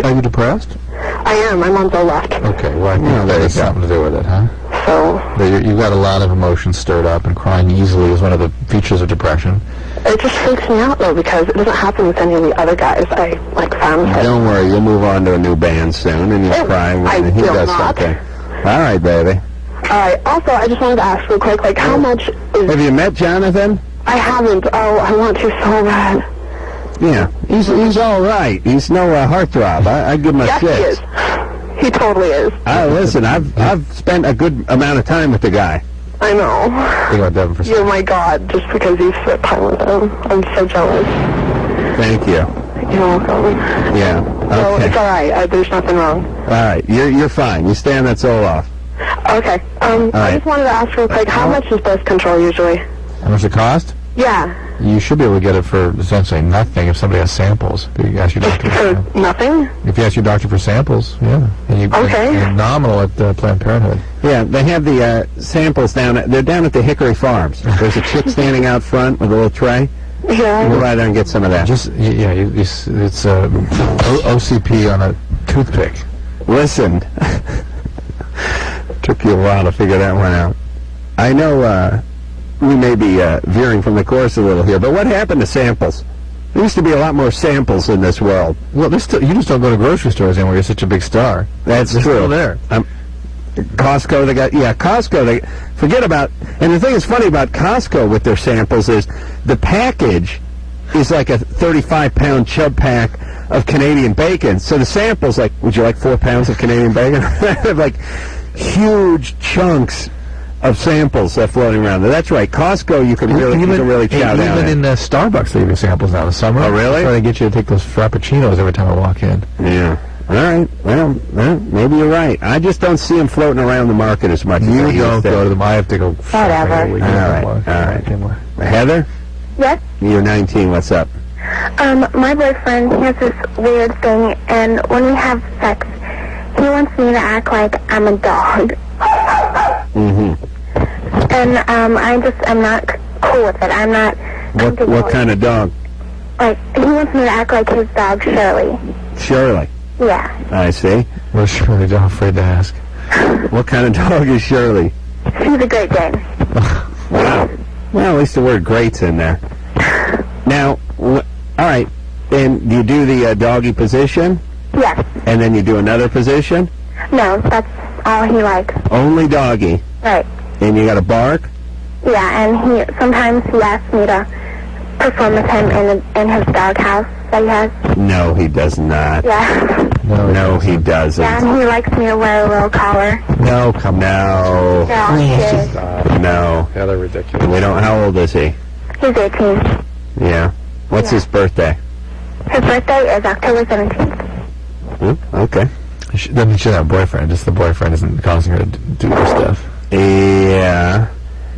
Are you depressed? I am. I'm on Zoloft. Okay, well, I think that has something to do with it, huh? So... You've got a lot of emotions stirred up, and crying easily is one of the features of depression. It just freaks me out, though, because it doesn't happen with any of the other guys I, found. Don't worry, you'll move on to a new band soon, and you'll cry when he does something. All right, baby. All right. Also, I just wanted to ask real quick, how much is... Have you met Jonathan? I haven't. Oh, I want to so bad. Yeah, he's all right. He's no heartthrob. I give him a 6. Yes, he is. He totally is. Listen, I've spent a good amount of time with the guy. I know. Think about Devin for You're my god, just because you spent time with him. I'm so jealous. Thank you. You're welcome. Yeah. So Okay. it's all right. There's nothing wrong. All right. You're fine. You stay on that Zoloft. Okay. I just wanted to ask real quick, how much is birth control usually? How much it cost? Yeah. You should be able to get it for essentially nothing if somebody has samples. If you ask your doctor For nothing? If you ask your doctor for samples, yeah. And and nominal at Planned Parenthood. Yeah, they have the samples down. They're down at the Hickory Farms. There's a chick standing out front with a little tray. Yeah. Go by there and get some of that. It's OCP on a toothpick. Listen, took you a while to figure that one out. I know we may be veering from the course a little here, but what happened to samples? There used to be a lot more samples in this world. Well, you just don't go to grocery stores anymore. You're such a big star. That's They're true. Still there. Costco, Costco, forget about, and the thing that's funny about Costco with their samples is the package is like a 35-pound chub pack of Canadian bacon. So the sample's like, would you like 4 pounds of Canadian bacon? They have like huge chunks of samples floating around there. That's right. Costco, you can really chow down. Even in Starbucks, they give you samples now in the summer. Oh, really? Trying to get you to take those frappuccinos every time I walk in. Yeah. All right. Well, maybe you're right. I just don't see them floating around the market as much. You don't go to them. I have to go. Whatever. All right. Heather? Yes? You're 19. What's up? My boyfriend, he has this weird thing, and when we have sex, he wants me to act like I'm a dog. Mm-hmm. And I'm not cool with it. I'm not... What kind of dog? Like, he wants me to act like his dog, Shirley. Shirley. Yeah. I see. Well, Shirley, I'm afraid to ask. What kind of dog is Shirley? She's a Great Dane. Wow. Well, at least the word great's in there. Now, all right, and you do the doggy position? Yes. And then you do another position? No, that's all he likes. Only doggy? Right. And you got to bark? Yeah, and sometimes he asks me to perform with him in his doghouse that he has. No, he does not. Yeah. No, he doesn't. Yeah, and he likes me to wear a little collar. No, come No. Yeah, No. Yeah, they're ridiculous. We don't. How old is he? he's 18. Yeah. What's his birthday? His birthday is October 17th. Okay. Then he should have a boyfriend. Just the boyfriend isn't causing her to do her stuff. Yeah.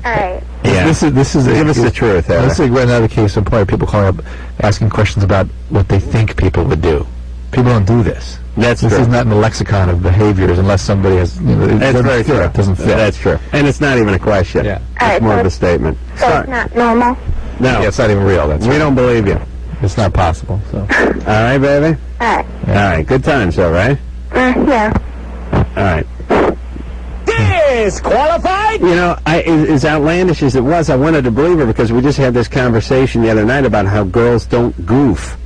All right. Yeah. This is Give us the truth, Heather. This is another case in point. People calling up, asking questions about what they think people would do. People don't do this. This is not in the lexicon of behaviors unless somebody has. That's very true. It doesn't fit. That's true. And it's not even a question. Yeah. It's more of a statement. So it's not normal? No. Yeah, it's not even real. We don't believe you. It's not possible. So. All right, baby? All right. All right. Good times, though, right? Yeah. All right. Disqualified? You know, as outlandish as it was, I wanted to believe her because we just had this conversation the other night about how girls don't goof.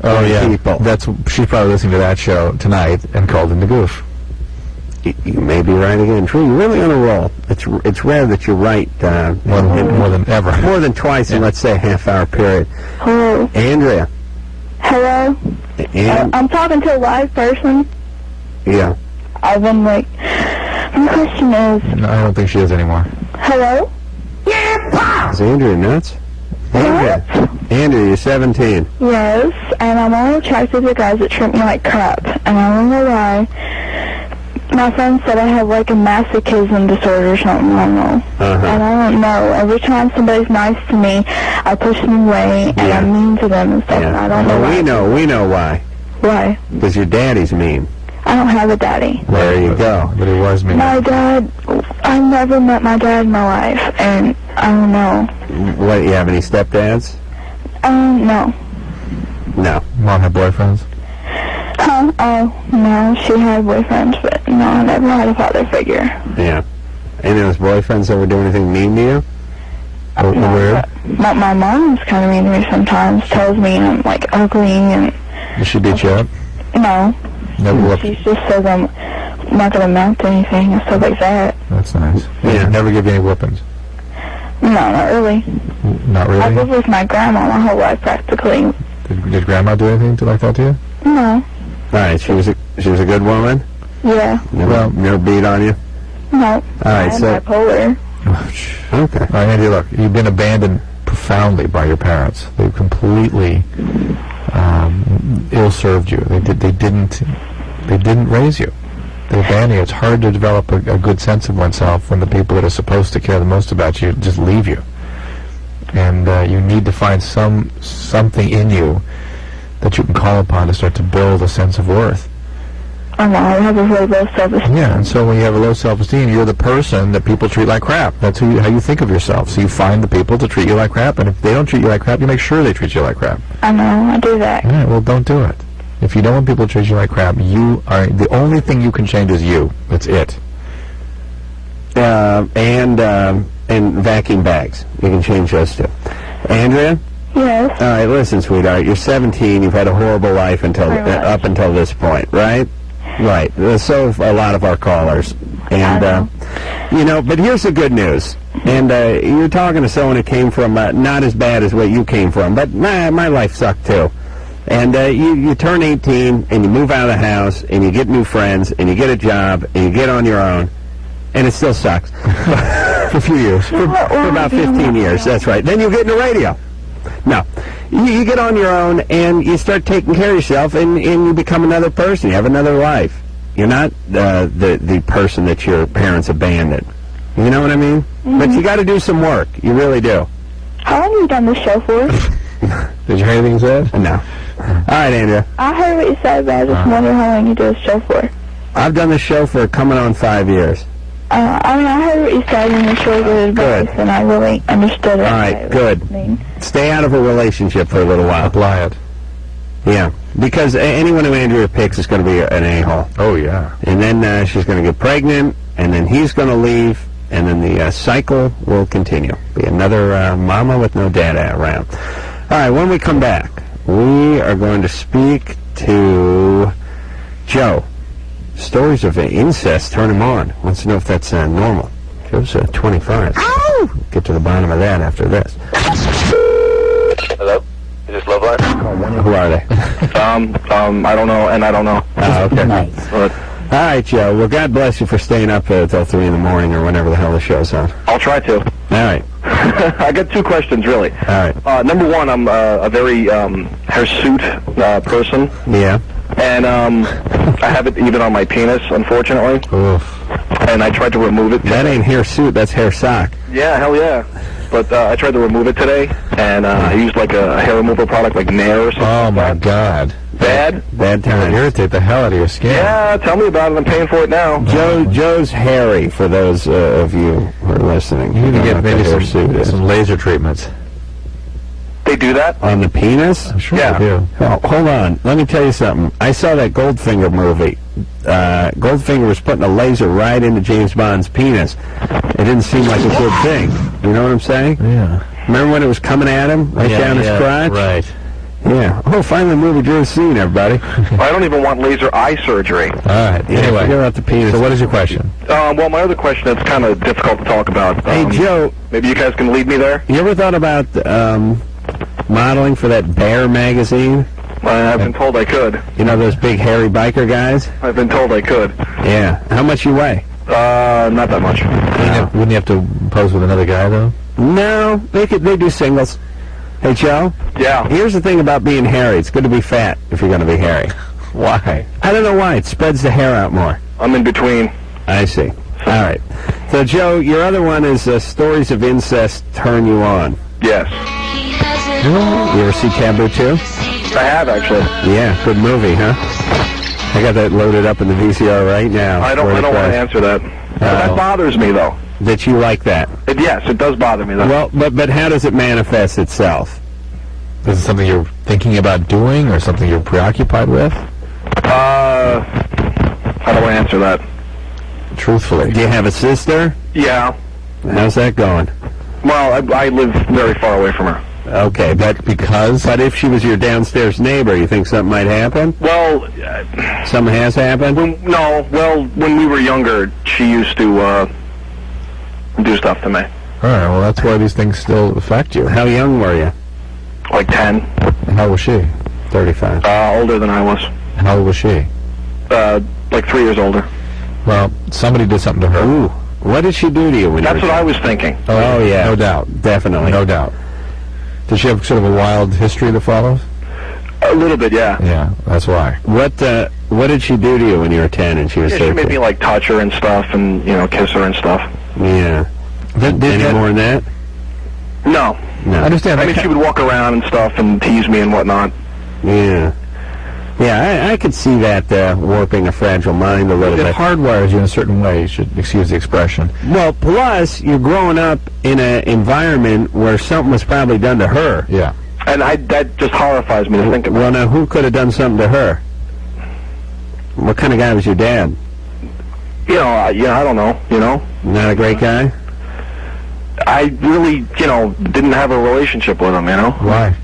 Oh, yeah. People. She's probably listening to that show tonight and called in the goof. You may be right again. True, you're really on a roll. It's rare that you're right. More than ever. More than twice in, let's say, a half-hour period. Hello. Andrea. Hello. I'm talking to a live person. Yeah. I've been like... My question is... No, I don't think she is anymore. Hello? Is Andrea nuts? Andrea, you're 17. Yes, and I'm only attracted to guys that treat me like crap. And I don't know why. My friend said I have like a masochism disorder or something, I don't know. And I don't know. Every time somebody's nice to me, I push them away and I'm mean to them and stuff. And I don't know why. We know why. Why? Because your daddy's mean. I don't have a daddy. There you go. But he was mean. My dad, I never met my dad in my life, and I don't know. What, you have any stepdads? No. No. Mom had boyfriends? Huh? Oh, no, she had boyfriends, but no, I never had a father figure. Yeah. Any of those boyfriends ever do anything mean to you? Or weird? But my mom's kind of mean to me sometimes, tells me I'm, like, ugly, and... Does she beat you up? No. Never look. She just says I'm not going to amount to anything and stuff like that. That's nice. Yeah. Never give you any whippings? No, not really. Not really? I lived with my grandma my whole life, practically. Did Grandma do anything like that to you? No. All right, she was a good woman? Yeah. Never beat on you? No. All right, I'm so... bipolar. Okay. All right, Andy, look, you've been abandoned profoundly by your parents. They've completely ill-served you. They didn't raise you. They abandoned you. It's hard to develop a good sense of oneself when the people that are supposed to care the most about you just leave you. And you need to find something in you that you can call upon to start to build a sense of worth. I know, I have a really low self-esteem. Yeah, and so when you have a low self-esteem, you're the person that people treat like crap. That's how you think of yourself. So you find the people to treat you like crap, and if they don't treat you like crap, you make sure they treat you like crap. I know, I do that. All right, well, don't do it. If you don't want people to treat you like crap, the only thing you can change is you. That's it. And vacuum bags. You can change those too. Andrea? Yes. All right, listen, sweetheart. You're 17. You've had a horrible life up until this point, right? Right. So have a lot of our callers. And, but here's the good news. And you're talking to someone who came from not as bad as what you came from, but my life sucked too. And you turn 18, and you move out of the house, and you get new friends, and you get a job, and you get on your own, and it still sucks. For a few years. For about 15 years, that's right. Then you get into radio. No. You get on your own, and you start taking care of yourself, and you become another person. You have another life. You're not the person that your parents abandoned. You know what I mean? Mm-hmm. But you got to do some work. You really do. How long have you done this show for? Did you hear anything he said? No. All right, Andrea. I heard what you said, but I just wonder how long you do this show for. I've done this show for coming on 5 years. I heard what you said, and it's really good advice, and I really understood it. All right, good. Stay out of a relationship for a little while. Apply it. Yeah, because anyone who Andrea picks is going to be an a-hole. Oh, yeah. And then she's going to get pregnant, and then he's going to leave, and then the cycle will continue. Be another mama with no dad around. All right, when we come back, we are going to speak to Joe. Stories of incest turn him on. Wants to know if that's normal. Joe's 25. Ow! Get to the bottom of that after this. Hello? Is this Loveline? Who are they? I don't know, and I don't know. Okay. Nice. All right, Joe. Well, God bless you for staying up until 3 in the morning or whenever the hell the show's on. I'll try to. All right. I got 2 questions, really. All right. Number 1, I'm a very hirsute person. Yeah. And I have it even on my penis, unfortunately. Oof. And I tried to remove it. That ain't hair suit, that's hair sock. Yeah, hell yeah. But I tried to remove it today, and I used like a hair removal product like Nair or something. Oh, my like that. God. Bad? Bad time. Irritate the hell out of your skin. Yeah, tell me about it. I'm paying for it now. Joe's hairy, for those of you who are listening. You need to get maybe some some laser treatments. They do that? on the penis. I'm sure Yeah. they do. Oh, hold on. Let me tell you something. I saw that Goldfinger movie. Goldfinger was putting a laser right into James Bond's penis. It didn't seem like a good thing. You know what I'm saying? Yeah. Remember when it was coming at him right down his crotch? Right. Yeah. Oh, finally the movie Drew's seen, everybody. I don't even want laser eye surgery. All right. Yeah, Anyway, forget about the penis. so what is your question? Well, my other question is kind of difficult to talk about. Hey, Joe, Maybe you guys can lead me there? you ever thought about modeling for that Bear magazine? I've been told I could. You know those big hairy biker guys? I've been told I could. Yeah. How much you weigh? Not that much. Wouldn't you have to pose with another guy, though? No, they do singles. Hey, Joe? Yeah. Here's the thing about being hairy. It's good to be fat if you're going to be hairy. Why? I don't know why. It spreads the hair out more. I'm in between. I see. All right. So, Joe, your other one is stories of incest turn you on. Yes. You ever see Taboo 2? I have, actually. Yeah, good movie, huh? I got that loaded up in the VCR right now. I don't want to answer that. But that bothers me, though. That you like that? Yes, it does bother me, though. Well, but how does it manifest itself? Is it something you're thinking about doing or something you're preoccupied with? How do I answer that? Truthfully. Do you have a sister? Yeah. How's that going? Well, I live very far away from her. Okay, but if she was your downstairs neighbor, you think something might happen? Well, Something has happened? when we were younger, she used to do stuff to me. All right, well, that's why these things still affect you. How young were you? Like 10. How old was she? 35. Older than I was. How old was she? Like 3 years older. Well, somebody did something to her. Ooh, what did she do to you when That's you were what I was thinking. Oh, yeah. No doubt. Definitely. No doubt. Does she have sort of a wild history that follows? A little bit, yeah. Yeah, that's why. What did she do to you when you were 10 and she was Yeah, 13? she made me like touch her and stuff, and kiss her and stuff. Yeah. Any more than that? No. No. I understand. I mean, she would walk around and stuff and tease me and whatnot. Yeah. Yeah, I could see that warping a fragile mind a little It bit. hardwires you in a certain way, you should excuse the expression. Well, plus, you're growing up in an environment where something was probably done to her. Yeah. And that just horrifies me to think about. Well, now, who could have done something to her? What kind of guy was your dad? I don't know, Not a great guy? I really, didn't have a relationship with him, Why?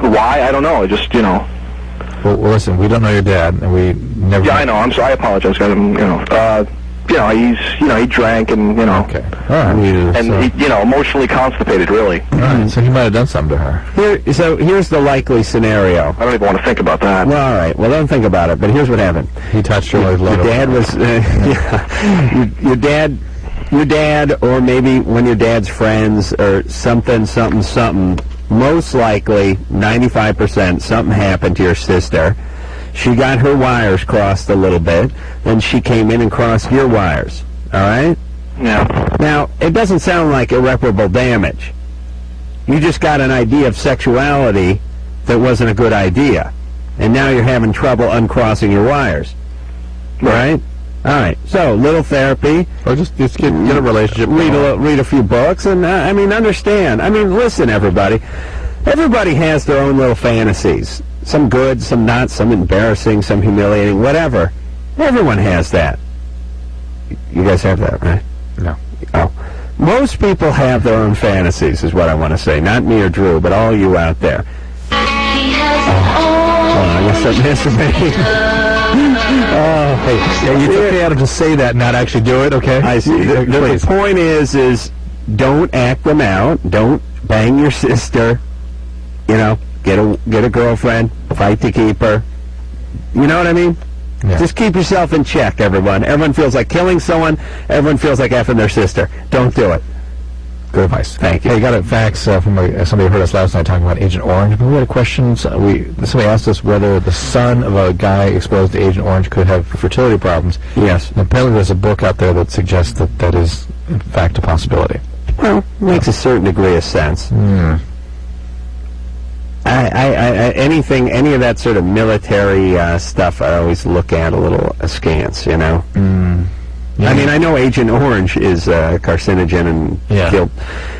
Why? I don't know. I just, Well, listen, we don't know your dad, and we never... Yeah, I know. I'm sorry. I apologize, guys. He drank and, Okay. All right. and he, emotionally constipated, really. All right, so he might have done something to her. So here's the likely scenario. I don't even want to think about that. Well, all right. Well, don't think about it. But here's what happened. He touched her with Your dad was... Your dad, or maybe one of your dad's friends, or something, most likely, 95%, something happened to your sister. She got her wires crossed a little bit, then she came in and crossed your wires. All right? Yeah. Now, it doesn't sound like irreparable damage. You just got an idea of sexuality that wasn't a good idea. And now you're having trouble uncrossing your wires. Right? All right. So, little therapy. Or just get a relationship. Read a few books, and understand. Listen, everybody. Everybody has their own little fantasies. Some good, some not, some embarrassing, some humiliating, whatever. Everyone has that. You guys have that, right? No. Oh. Most people have their own fantasies, is what I want to say. Not me or Drew, but all you out there. I guess I'm masturbating. Hey, it's okay, Adam, to say that and not actually do it, okay? I see. The point is don't act them out. Don't bang your sister. Get a girlfriend. Fight to keep her. You know what I mean? Yeah. Just keep yourself in check, everyone. Everyone feels like killing someone. Everyone feels like effing their sister. Don't do it. Good advice. Thank you. Hey, got a fax from somebody who heard us last night talking about Agent Orange. We had a question. Somebody asked us whether the son of a guy exposed to Agent Orange could have fertility problems. Yes. And apparently there's a book out there that suggests that is, in fact, a possibility. Well, makes a certain degree of sense. Any of that sort of military stuff, I always look at a little askance, Yeah. I know Agent Orange is carcinogen and killed.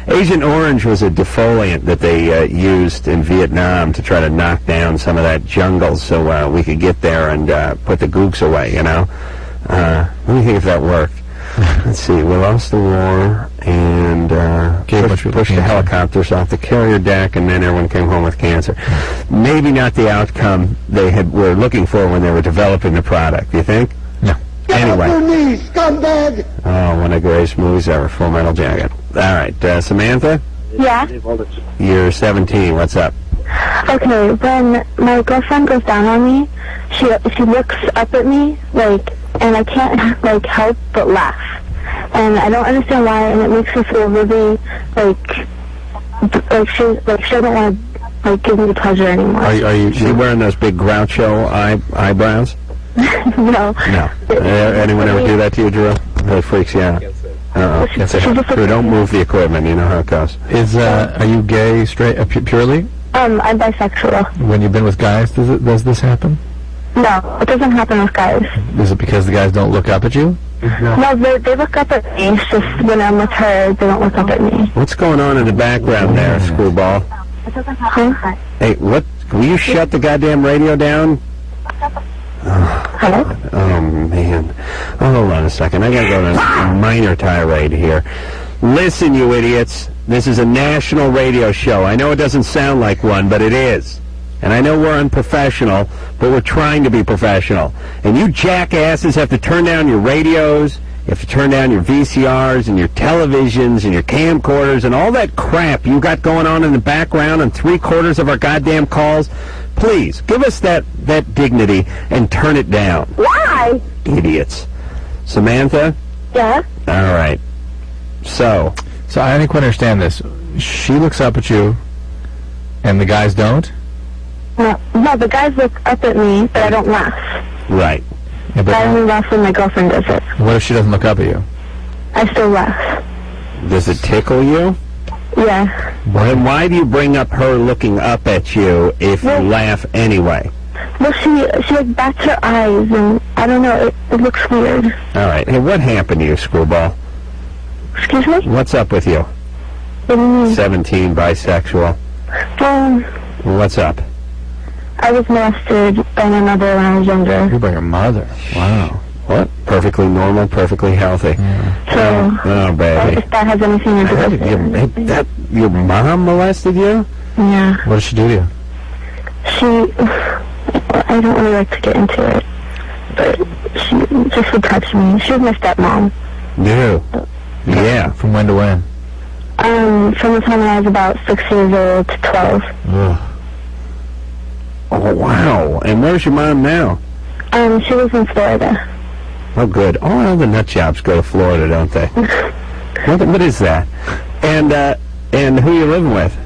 Agent Orange was a defoliant that they used in Vietnam to try to knock down some of that jungle so we could get there and put the gooks away, Let me think if that worked. Let's see, we lost the war and pushed the helicopters off the carrier deck, and then everyone came home with cancer. Maybe not the outcome they were looking for when they were developing the product, do you think? No. Anyway. Get off your knees, scumbag! Oh, one of the greatest movies ever, Full Metal Jacket. All right, Samantha, Yeah. you're 17. What's up? Okay, when my girlfriend goes down on me, she looks up at me, and I can't, help but laugh. And I don't understand why, and it makes her feel really, she doesn't want to, give me the pleasure anymore. Are you wearing those big Groucho eyebrows? No. No. Anyone ever do that to you, Drew? That freaks you out. Drew, don't move the equipment. You know how it goes. Are you gay, straight, purely? I'm bisexual. When you've been with guys, does this happen? No, it doesn't happen with guys. Is it because the guys don't look up at you? No, they look up at me. It's just when I'm with her, they don't look up at me. What's going on in the background there, screwball? It doesn't happen. Huh? Hey, what? Will you shut the goddamn radio down? Hello? Oh, man. Oh, hold on a second. I gotta go on a minor tirade here. Listen, you idiots. This is a national radio show. I know it doesn't sound like one, but it is. And I know we're unprofessional, but we're trying to be professional. And you jackasses have to turn down your radios, you have to turn down your VCRs and your televisions and your camcorders and all that crap you got going on in the background on 3/4 of our goddamn calls. Please, give us that dignity and turn it down. Why? Idiots. Samantha? Yeah? All right. So I don't quite understand this. She looks up at you, and the guys don't? No, the guys look up at me, but I don't laugh. right. Yeah, I only laugh when my girlfriend does it. what if she doesn't look up at you? I still laugh. Does it tickle you? Yeah. Then why do you bring up her looking up at you if you laugh anyway? Well, she like bats her eyes, and I don't know, it looks weird. All right. Hey, what happened to you, screwball? Excuse me? What's up with you? What do you mean? 17, bisexual. What's up? I was molested by my mother when I was younger. You're by your mother. Wow. What? Perfectly normal, perfectly healthy. So, Oh, baby. if that has anything to do with it. Your mom molested you? Yeah. What did she do to you? I don't really like to get into it, but she just would touch me. She was my stepmom. No. Yeah. From when to when? From the time I was about 6 years old to 12. Ugh. Oh, wow. And where's your mom now? She lives in Florida. Oh, good. All the nut jobs go to Florida, don't they? What is that? And who you living with?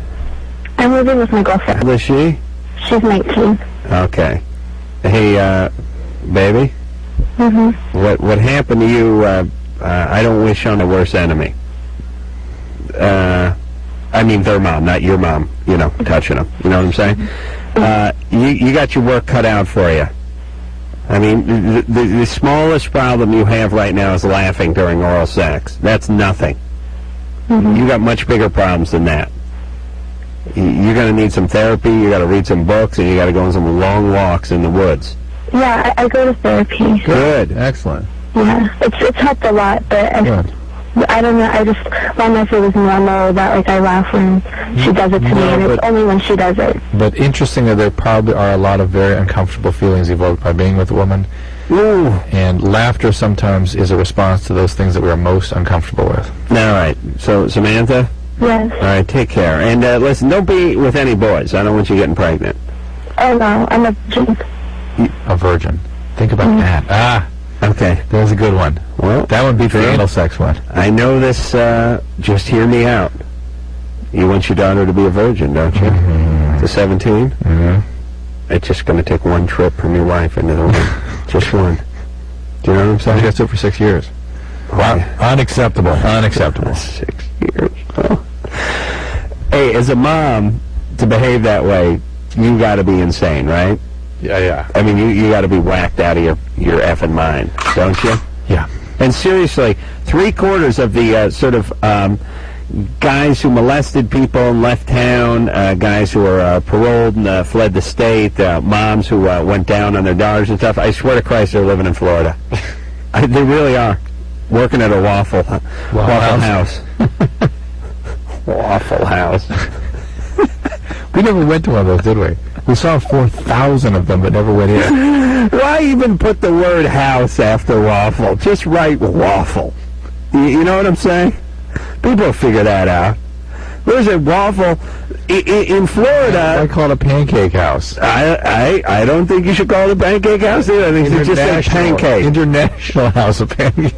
I'm living with my girlfriend. How old is she? She's 19. Okay. Hey, baby? Mm-hmm. What happened to you, I don't wish on a worse enemy. I mean their mom, not your mom, touching them. You know what I'm saying? You got your work cut out for you. I mean, the smallest problem you have right now is laughing during oral sex. That's nothing. You got much bigger problems than that. You're going to need some therapy, you got to read some books, and you got to go on some long walks in the woods. Yeah, I go to therapy. Good. Excellent. Yeah, it's helped a lot, but Good. I don't know, I just want to know if it was normal that, like, I laugh when she does it to me, and it's only when she does it. But interestingly, there probably are a lot of very uncomfortable feelings evoked by being with a woman. Ooh. And laughter sometimes is a response to those things that we are most uncomfortable with. All right. So, Samantha? Yes. All right, take care. And listen, don't be with any boys. I don't want you getting pregnant. Oh, no, I'm a virgin. A virgin. Think about that. Ah, Okay. there's a good one. Well, That would be the anal sex one. I know this, just hear me out. You want your daughter to be a virgin, don't you? To 17? Mm-hmm. It's just going to take one trip from your wife into the room. Just one. Do you know what I'm She saying? gets it for 6 years. Wow. Unacceptable. Unacceptable. 6 years. Oh. Hey, as a mom, to behave that way, you got to be insane, right? Yeah. I mean, you got to be whacked out of your effing mind, don't you? Yeah. And seriously, 3/4 of the sort of guys who molested people and left town, guys who were paroled and fled the state, moms who went down on their daughters and stuff, I swear to Christ they're living in Florida. They really are. Working at a Waffle House. Waffle House. We never went to one of those, did we? We saw 4,000 of them, but never went in. Why even put the word house after waffle? Just write waffle. You know what I'm saying? People figure that out. There's a waffle in Florida. I call it a pancake house. I don't think you should call it a pancake house either. I think you just say pancake. International House of Pancakes.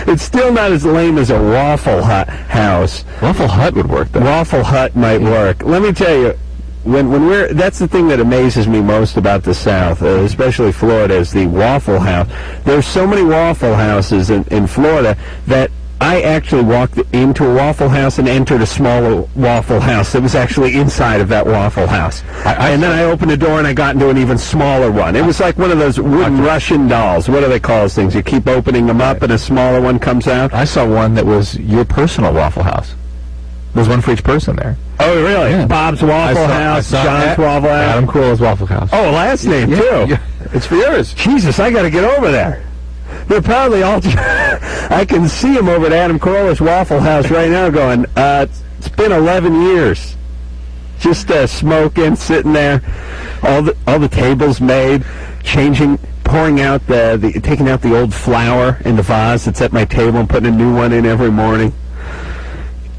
It's still not as lame as a Waffle House. Waffle Hut would work, though. Waffle Hut might work. Let me tell you, when that's the thing that amazes me most about the South, especially Florida, is the Waffle House. There's so many Waffle Houses in Florida that I actually walked into a Waffle House and entered a smaller Waffle House that was actually inside of that Waffle House. And then I opened the door and I got into an even smaller one. It was like one of those wooden Russian dolls. What do they call those things? You keep opening them up and a smaller one comes out. I saw one that was your personal Waffle House. There's one for each person there. Oh, really? Yeah. Bob's Waffle House, John's Waffle House. Adam Carolla's Waffle House. Oh, last name, too. Yeah. It's for yours. Jesus, I got to get over there. They're probably all... I can see them over at Adam Carolla's Waffle House right now going, it's been 11 years. Just smoking, sitting there. All the tables made, pouring out taking out the old flour in the vase that's at my table and putting a new one in every morning.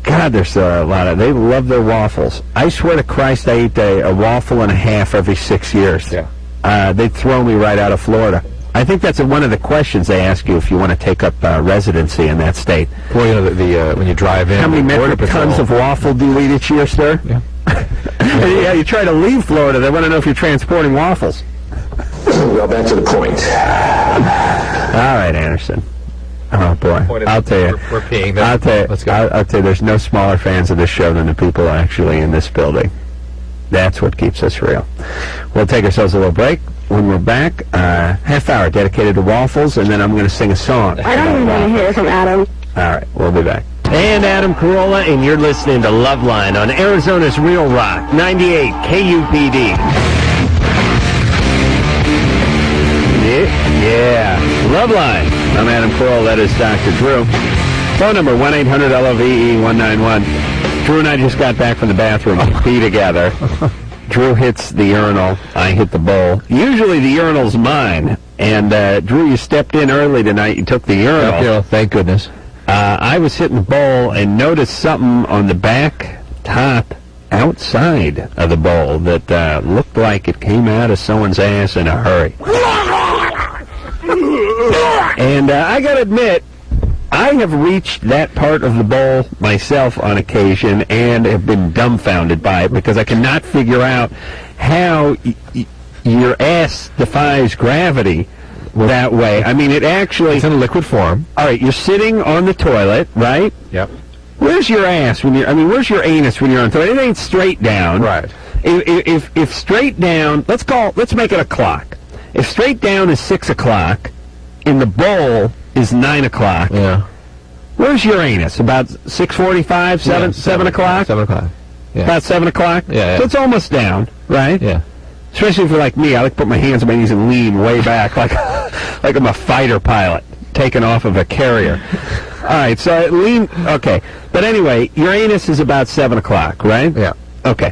God, there's a lot of... They love their waffles. I swear to Christ, I eat a waffle and a half every 6 years. Yeah. They'd throw me right out of Florida. I think that's one of the questions they ask you if you want to take up residency in that state. Well, you know, when you drive in... How many metric tons of waffle do you eat each year, sir? Yeah. Yeah, you try to leave Florida, they want to know if you're transporting waffles. Well, back to the point. All right, Anderson. Oh, boy. I'll tell you. We're peeing there. I'll tell you. Let's go. I'll tell you, there's no smaller fans of this show than the people actually in this building. That's what keeps us real. We'll take ourselves a little break. When we're back, half hour dedicated to waffles, and then I'm going to sing a song. I don't even want to hear from Adam. All right, we'll be back. And Adam Carolla, and you're listening to Loveline on Arizona's Real Rock, 98 KUPD. Yeah. Loveline. I'm Adam Carolla. That is Dr. Drew. Phone number 1-800-LOVE-191. Drew and I just got back from the bathroom to pee together. Drew hits the urinal. I hit the bowl. Usually the urinal's mine. And, Drew, you stepped in early tonight. You took the urinal. Thank goodness. I was hitting the bowl and noticed something on the back top outside of the bowl that looked like it came out of someone's ass in a hurry. And I got to admit, I have reached that part of the bowl myself on occasion and have been dumbfounded by it because I cannot figure out how your ass defies gravity that way. I mean, it actually... It's in a liquid form. All right, you're sitting on the toilet, right? Yep. Where's your ass when you're... I mean, where's your anus when you're on the toilet? It ain't straight down. Right. If straight down... Let's make it a clock. If straight down is 6 o'clock, in the bowl is 9 o'clock. Yeah. Where's your anus? About 6:45, 7 o'clock? 7 o'clock. Yeah. About 7 o'clock? Yeah. So it's almost down, right? Yeah. Especially if you're like me, I like to put my hands on my knees and lean way back like I'm a fighter pilot taking off of a carrier. All right, so I lean... Okay. But anyway, your anus is about 7 o'clock, right? Yeah. Okay.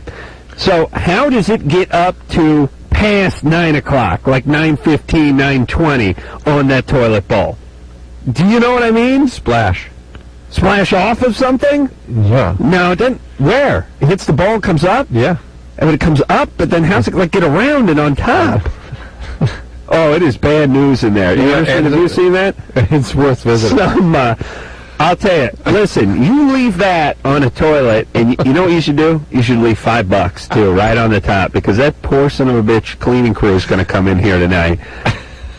So how does it get up to past 9 o'clock, like 9:15, 9:20 on that toilet bowl? Do you know what I mean? Splash. Splash off of something? Yeah. No, it doesn't. Where? It hits the bowl, comes up? Yeah. I mean, it comes up, but then how's it like get around and on top? Oh, it is bad news in there. Have you seen that? It's worth visiting. I'll tell you. Listen, you leave that on a toilet, and you know what you should do? You should leave $5 too, right on the top, because that poor son of a bitch cleaning crew is going to come in here tonight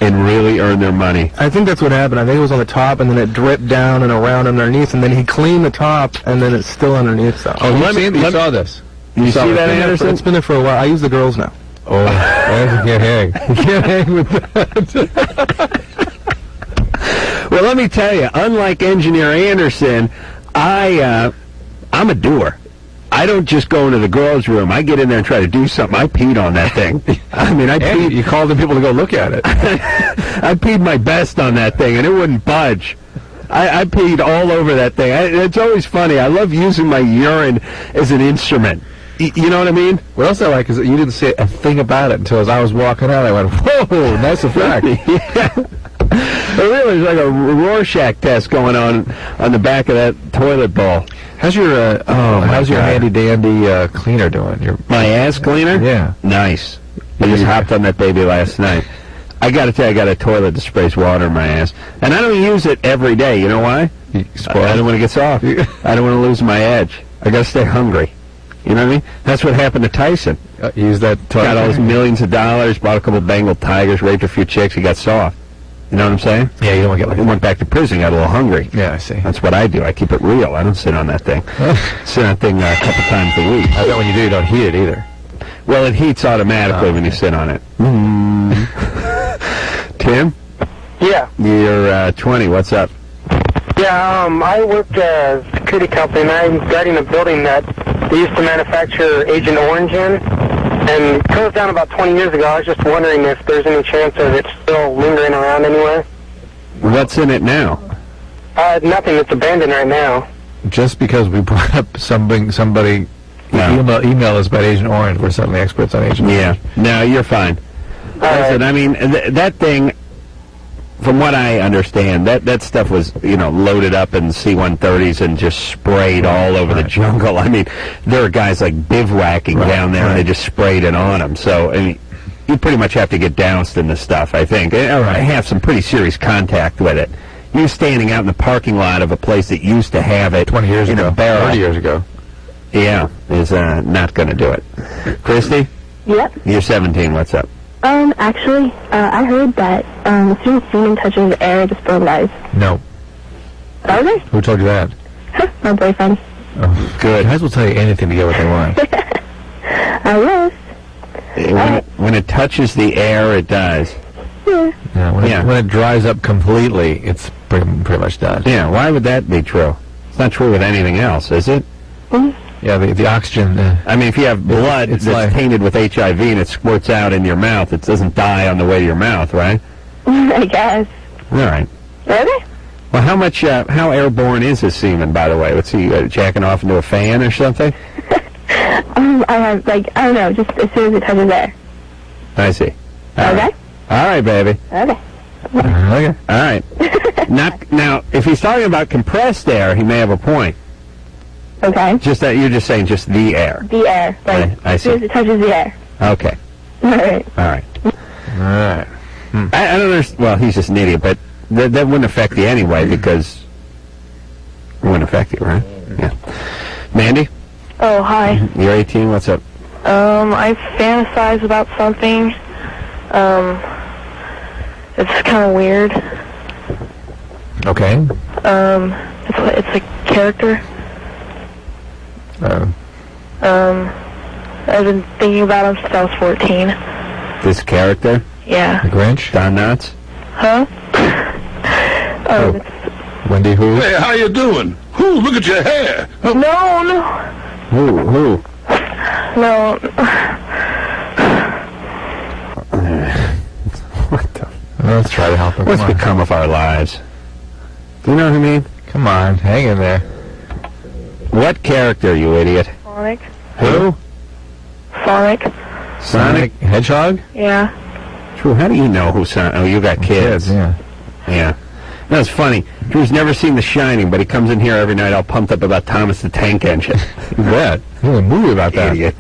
and really earn their money. I think that's what happened. I think it was on the top, and then it dripped down and around underneath, and then he cleaned the top, and then it's still underneath. So. Oh, you saw this. You see that, Anderson? It's been there for a while. I use the girls now. Oh, I can't hang. Can't hang with that. Well, let me tell you, unlike Engineer Anderson, I'm a doer. I don't just go into the girls' room. I get in there and try to do something. I peed on that thing. I mean, I peed. You called the people to go look at it. I peed my best on that thing, and it wouldn't budge. I peed all over that thing. It's always funny. I love using my urine as an instrument. You know what I mean? What else I like is that you didn't say a thing about it until as I was walking out. I went, whoa, nice effect. Yeah. It really is like a Rorschach test going on the back of that toilet bowl. How's your handy dandy cleaner doing? My ass cleaner? Yeah. Nice. I just hopped on that baby last night. I got to tell you, I got a toilet that sprays water in my ass. And I don't use it every day. You know why? I don't want to get soft. I don't want to lose my edge. I got to stay hungry. You know what I mean? That's what happened to Tyson. Use that toilet. Got all those millions of dollars, bought a couple of Bengal tigers, raped a few chicks, he got soft. You know what I'm saying? Yeah, you don't want to get like he went back to prison, got a little hungry. Yeah, I see. That's what I do. I keep it real. I don't sit on that thing. Sit on that thing a couple times a week. I bet when you do, you don't heat it either. Well, it heats automatically when you sit on it. Tim? Yeah. You're 20. What's up? Yeah, I worked as pharmaceutical company, and I'm guarding a building that they used to manufacture Agent Orange in. And it closed down about 20 years ago. I was just wondering if there's any chance of it still lingering around anywhere. What's in it now? Nothing. It's abandoned right now. Just because we brought up somebody email us about Agent Orange, we're suddenly experts on Agent Orange. Yeah. No, you're fine. Listen, I mean, that thing, from what I understand, that stuff was, loaded up in C-130s and just sprayed all over the jungle. I mean, there are guys like bivouacking down there, and they just sprayed it on them. So, I mean, you pretty much have to get doused in this stuff, I think. I have some pretty serious contact with it. You standing out in the parking lot of a place that used to have it 20 years in ago, a barrel. 30 years ago. Yeah, is not going to do it. Christy? Yep. You're 17. What's up? Actually, I heard that as soon as semen touches the air, it just burns. No. Okay. Who told you that? My boyfriend. Oh, good. Guys will tell you anything to get what they want. Yes. When it touches the air, it does. Yeah. When it dries up completely, it's pretty much done. Yeah, why would that be true? It's not true with anything else, is it? Yeah, the oxygen... I mean, if you have blood that's tainted with HIV and it squirts out in your mouth, it doesn't die on the way to your mouth, right? I guess. All right. Really? Well, how airborne is his semen, by the way? What's he, jacking off into a fan or something? I have, I don't know, just as soon as it touches air. I see. Okay? All right, baby. Okay. Okay. All right. Now, if he's talking about compressed air, he may have a point. Okay. Just that you're just saying just the air. The air. I as soon as it touches the air. Okay. All right. All right. I don't understand. Well, he's just an idiot, but that wouldn't affect you anyway because it wouldn't affect you, right? Yeah. Mandy? Oh, hi. You're 18. What's up? I fantasize about something. It's kind of weird. Okay. It's a character. I've been thinking about him since I was 14. This character? Yeah. The Grinch? Don Knotts? Huh? Wendy who? Hey, how you doing? Who? Look at your hair. No. Who? No. What the? Let's try to help him. What's become of our lives? Do you know what I mean? Come on, hang in there. What character, you idiot? Sonic. Who? Sonic Hedgehog? Yeah. Drew, how do you know who Sonic? Oh, you got kids. Yeah. Yeah. No, it's funny. Drew's never seen The Shining, but he comes in here every night all pumped up about Thomas the Tank Engine. You bet. There's a movie about that. Idiot.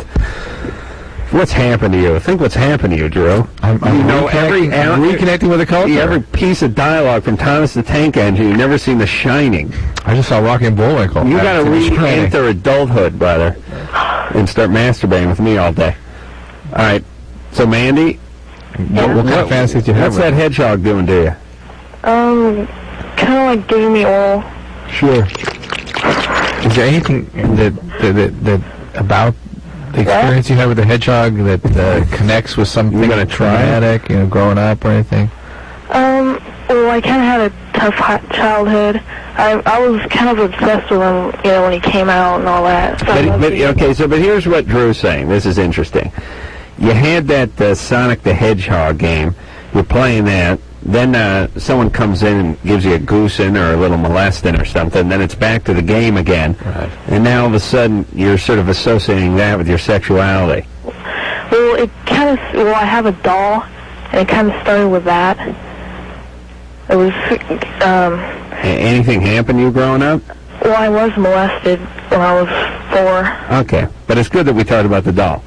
What's happened to you? Think what's happened to you, Drew. I'm reconnecting with the culture. Every piece of dialogue from Thomas the Tank Engine, you've never seen The Shining. I just saw Rocky and Bullwinkle. You got to re-enter adulthood, brother, and start masturbating with me all day. All right. So, Mandy, what kind of fantasies do you have? What's that hedgehog doing to you? Kind of like giving me oral. Sure. Is there anything that about the experience you had with the hedgehog that connects with something traumatic, growing up or anything? Well, I kind of had a tough childhood. I was kind of obsessed with him, when he came out and all that. So but here's what Drew's saying. This is interesting. You had that Sonic the Hedgehog game. You're playing that. Then someone comes in and gives you a goosing or a little molesting or something. Then it's back to the game again. Right. And now all of a sudden you're sort of associating that with your sexuality. Well, I have a doll, and it kind of started with that. It was, Anything happened to you growing up? Well, I was molested when I was 4. Okay, but it's good that we talked about the doll.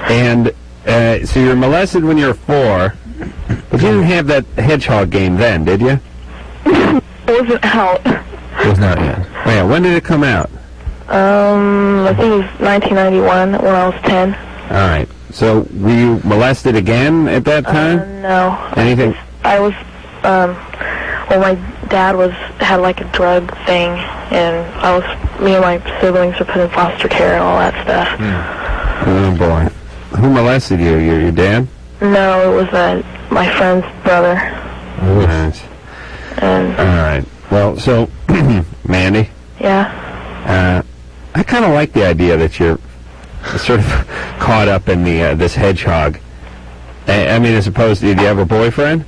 And so you're molested when you're 4, but you didn't have that hedgehog game then, did you? It wasn't out. It was not yet. Oh, yeah, when did it come out? I think it was 1991 when I was 10. All right. So were you molested again at that time? No. Anything? I was, my dad had like a drug thing, and me and my siblings were put in foster care and all that stuff. Oh, boy. Who molested you? Your dad? No, it was my friend's brother. Nice. And all right. Well, so, Mandy? Yeah. I kind of like the idea that you're sort of caught up in the this hedgehog. I mean, as opposed to, do you have a boyfriend?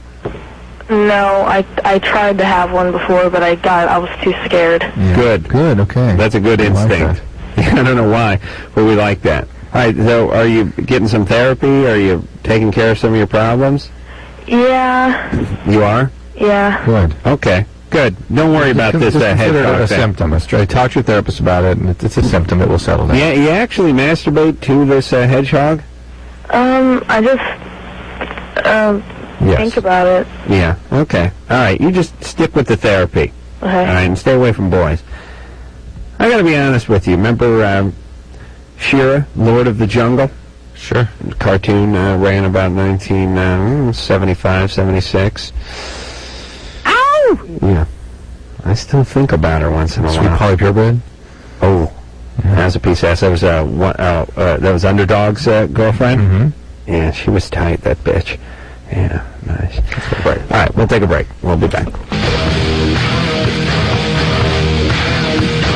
No, I tried to have one before, but I was too scared. Yeah. Good, okay. That's a good instinct. I don't know why, but we like that. All right, so are you getting some therapy? Are you taking care of some of your problems? Yeah. You are? Yeah. Good. Okay, good. Don't worry about this Just consider it hedgehog a thing. symptom. Talk to your therapist about it, and it's a symptom. It will settle down. Yeah, you actually masturbate to this hedgehog? I just Yes. think about it. Yeah, okay. All right, you just stick with the therapy. Okay. All right, and stay away from boys. I got to be honest with you. Remember She-Ra, Lord of the Jungle? Sure. The cartoon ran about 1975, 76. Ow! Yeah. I still think about her once in a Sweet while. Polly Purebred? Oh, that was a piece of ass. That was Underdog's girlfriend? Mm-hmm. Yeah, she was tight, that bitch. Yeah, nice. Let's go break. All right, we'll take a break. We'll be back.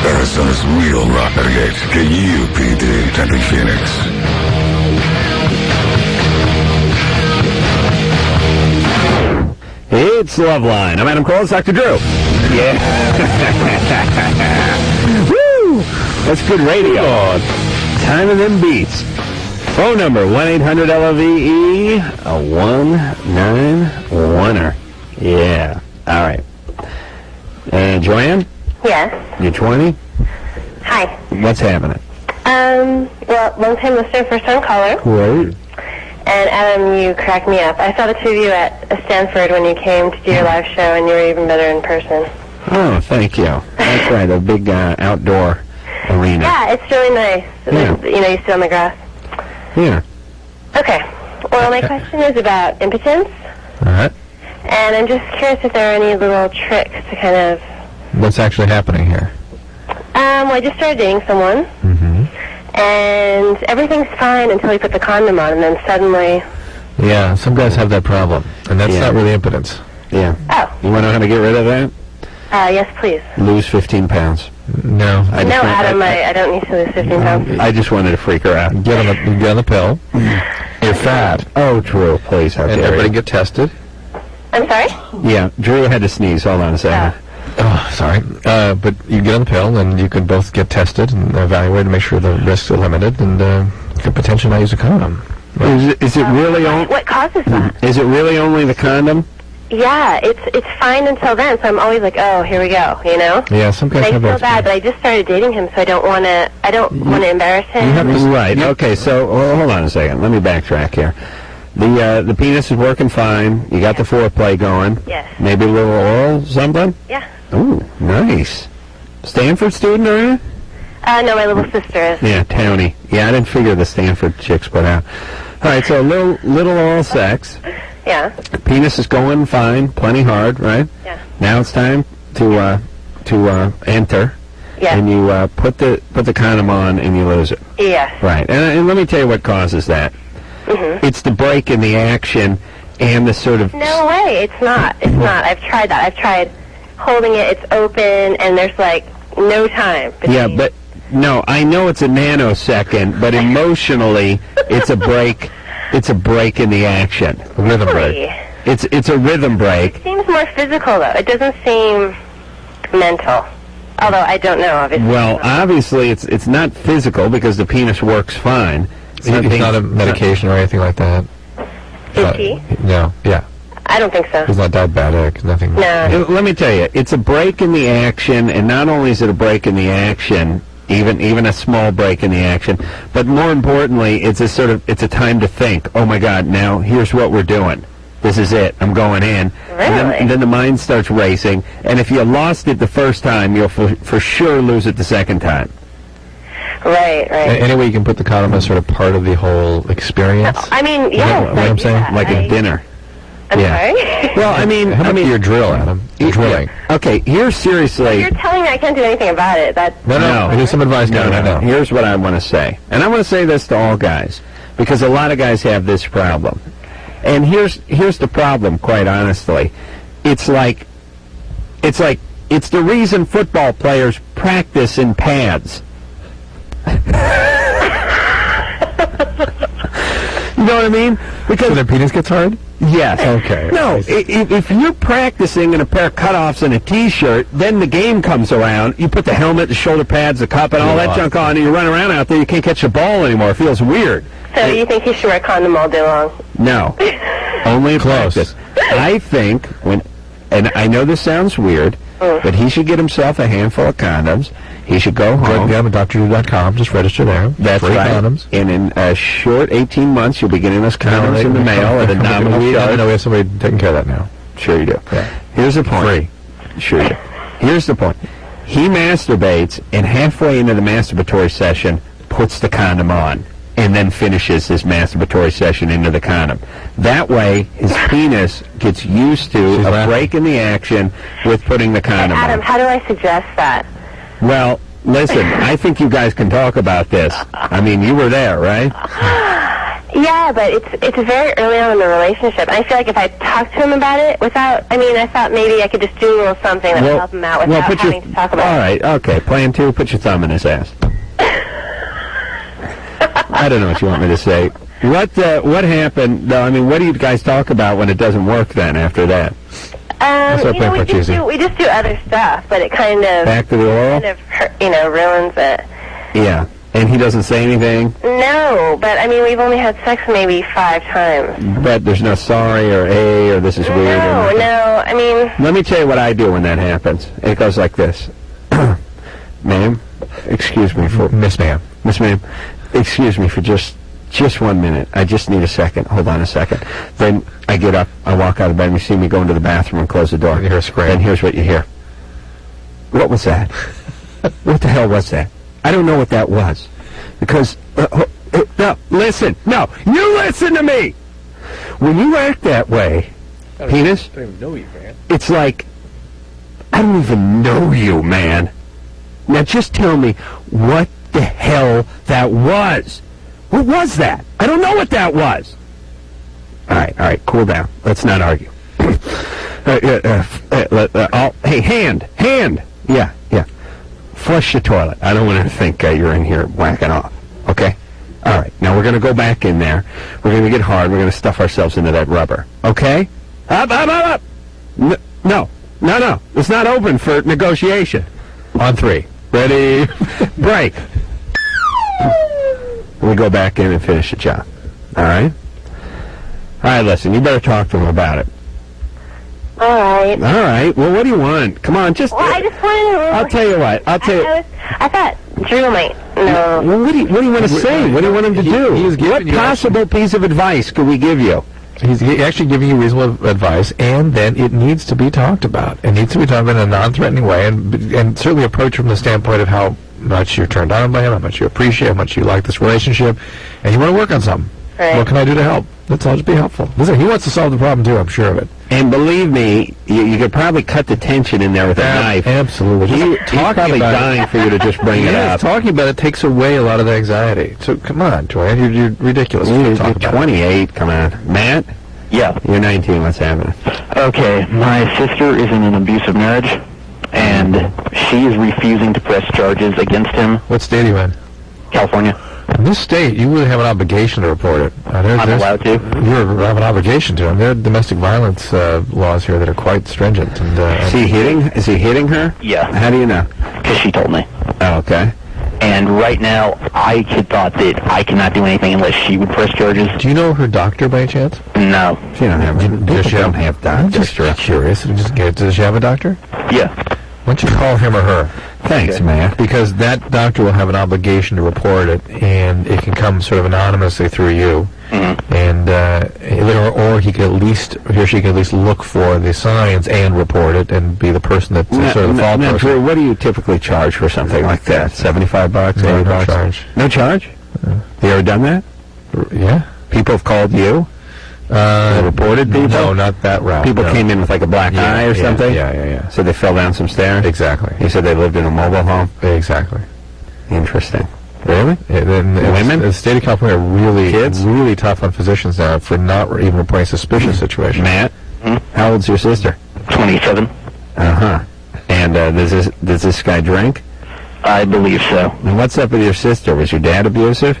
Arizona's real rock 98, KUPD, Tempe, Phoenix. It's Loveline. I'm Adam Cole. It's Dr. Drew. Yeah. Woo! That's good radio. Time of them beats. Phone number, 1-800-LOVE, a 191er. Yeah. All right. Joanne, Yes. you 20? Hi. What's happening? Well, long-time listener, first-time caller. Great. And Adam, you cracked me up. I saw the two of you at Stanford when you came to do your live show, and you were even better in person. Oh, thank you. That's right, a big outdoor arena. Yeah, it's really nice. Yeah. You know, you sit on the grass. Yeah. Okay. Well, my question is about impotence, All right. and I'm just curious if there are any little tricks to kind of... What's actually happening here? Well, I just started dating someone, Mm-hmm. and everything's fine until we put the condom on, and then suddenly... Yeah, some guys have that problem, and that's Yeah. not really impotence. Yeah. Oh. You want to know how to get rid of that? Yes, please. Lose 15 pounds. No. I No, just want- Adam, I don't need to lose 15 pounds. I just wanted to freak her out. You get on the pill. You're fat. Oh, Drew, please, how And dare everybody you. get tested. I'm sorry? Yeah, Drew had to sneeze. Hold on a second. Oh, sorry. But you get on the pill, and you can both get tested and evaluated to make sure the risks are limited, and you could potentially not use a condom. Is it really What causes that? Is it really only the condom? Yeah, it's fine until then, so I'm always like, oh, here we go, you know? Yeah, some guys I have feel that. bad, but I just started dating him, so I don't want to embarrass him. Right. Okay. So hold on a second. Let me backtrack here. The penis is working fine. You got the foreplay going. Yes. Maybe a little oral something. Yeah. Ooh, nice. Stanford student, are you? No, my little sister is. Yeah, Townie. Yeah, I didn't figure the Stanford chicks put out. All right, so a little oral sex. Yeah. Penis is going fine, plenty hard, right? Yeah. Now it's time to enter. Yeah. And you put the condom on and you lose it. Yes. Right. And let me tell you what causes that. Mm-hmm. It's the break in the action and the sort of... No way, it's not. It's not. I've tried that. I've tried holding it, it's open, and there's like no time. Yeah, but no, I know it's a nanosecond, but emotionally, it's a break. It's a break in the action. A rhythm Really? break. It's a rhythm break. It seems more physical, though. It doesn't seem mental. Although I don't know, obviously. Well, obviously, it's not physical because the penis works fine. It's not a medication or anything like that. Is he? No. Yeah. I don't think so. He's not diabetic. Nothing. No. Let me tell you, it's a break in the action, and not only is it a break in the action, even a small break in the action, but more importantly, it's a time to think. Oh my God! Now here's what we're doing. This is it. I'm going in. Really? And then the mind starts racing, and if you lost it the first time, you'll for sure lose it the second time. Right. Any way you can put the condom as sort of part of the whole experience. I mean, You yes. know what I'm saying? Yeah, Like a dinner. I'm Yeah. sorry? Well, I mean, How about your drill, Adam? Your drilling. Okay, here's seriously. You're telling me I can't do anything about it. No. Here's some advice. No. Here's what I want to say, and I want to say this to all guys, because a lot of guys have this problem. And here's the problem. Quite honestly, it's like It's the reason football players practice in pads. You know what I mean? Because So their penis gets hard? yes. Okay. No, if you're practicing in a pair of cutoffs and a T-shirt, then the game comes around, you put the helmet, the shoulder pads, the cup, and all that junk on, and you run around out there, you can't catch the ball anymore. It feels weird. So you think he should wear a condom all day long? No. Only in Close. practice. I think and I know this sounds weird, but he should get himself a handful of condoms. He should go home. Yeah, DrDrew.com. Just register there. That's Free right. condoms. And in a short 18 months, you'll be getting us condoms in the mail at a nominal We charge. know we have somebody taking care of that now. Sure you do. Yeah. Here's the point. Free. Sure you do. Here's the point. He masturbates, and halfway into the masturbatory session, puts the condom on, and then finishes his masturbatory session into the condom. That way, his penis gets used to She's a laughing. break in the action with putting the condom Adam, on. how do I suggest that? Well, listen, I think you guys can talk about this. I mean, you were there, right? Yeah, but it's very early on in the relationship. I feel like if I talked to him about it I thought maybe I could just do a little something that would help him out without having to talk about all it. right, okay. Plan 2, put your thumb in his ass. I don't know what you want me to say. What happened, though? I mean, what do you guys talk about when it doesn't work then after that? We just do other stuff, but it kind of Back to the oral? kind of ruins it. Yeah. And he doesn't say anything? No, but I mean, we've only had sex maybe 5 times. But there's no sorry or hey or this is weird? No, I mean... Let me tell you what I do when that happens. It goes like this. Ma'am, excuse me for... Miss Ma'am. Miss Ma'am, excuse me for just 1 minute. I just need a second. Hold on a second. Then I get up, I walk out of bed, and you see me go into the bathroom and close the door. You hear a scream. And here's what you hear. What was that? What the hell was that? I don't know what that was. Because, no, listen. No, you listen to me! When you act that way, penis, I don't even know you, man. it's like, I don't even know you, man. Now just tell me what the hell that was. What was that? I don't know what that was. All right, cool down. Let's not argue. Hey, hand. Yeah. Flush the toilet. I don't want to think you're in here whacking off. Okay? All right. Now we're going to go back in there. We're going to get hard. We're going to stuff ourselves into that rubber. Okay? Up. No. It's not open for negotiation. On 3. Ready? Break. We go back in and finish the job. All right? All right, listen. You better talk to him about it. All right. All right. Well, what do you want? Come on, just... Well, I just wanted to... I'll tell you what. I thought Drew might know. Well, what do you want to say? What do you want him to do? he was giving What you possible piece of advice could we give you? He's actually giving you reasonable advice, and then it needs to be talked about. It needs to be talked about in a non-threatening way, and certainly approach from the standpoint of how much you're turned on by him, how much you appreciate, how much you like this relationship, and you want to work on something. Right. What can I do to help? That's all. Just be helpful. Listen, he wants to solve the problem too. I'm sure of it. And believe me, you could probably cut the tension in there with a knife. Absolutely. He's probably about dying for you to just bring it up. Talking about it takes away a lot of the anxiety. So come on, Joanne, you're ridiculous. You're Talk about it. 28. Come on, Matt. Yeah. You're 19. What's happening? Okay, my sister is in an abusive marriage, and she is refusing to press charges against him. What state are you in? California. In this state, you really have an obligation to report it. I'm allowed to. You have an obligation to. And there are domestic violence laws here that are quite stringent. And Is he hitting her? Yeah. How do you know? Because she told me. Oh, okay. And right now, I had thought that I cannot do anything unless she would press charges. do you know her doctor by any chance? No. She don't have. Does she don't have I'm doctors. just curious. Does she have a doctor? Yeah. Why don't you call him or her? Thanks, Okay. Matt. Because that doctor will have an obligation to report it, and it can come sort of anonymously through you. Mm-hmm. And or he could at least, he or she could at least look for the signs and report it, and be the person that's sort of the fault Now, person. Drew, what do you typically charge for something like that? $75, $80? No charge. No charge? You ever done that? Yeah. People have called you? Reported people? No, not that route. People no. came in with like a black eye or something? Yeah. So they fell down some stairs? Exactly. You said they lived in a mobile home? Exactly. Interesting. Really? Women? The state of California are really, Kids? really tough on physicians now for not even reporting suspicious situations. Matt, how old's your sister? 27. Uh-huh. And does this guy drink? I believe so. And what's up with your sister? Was your dad abusive?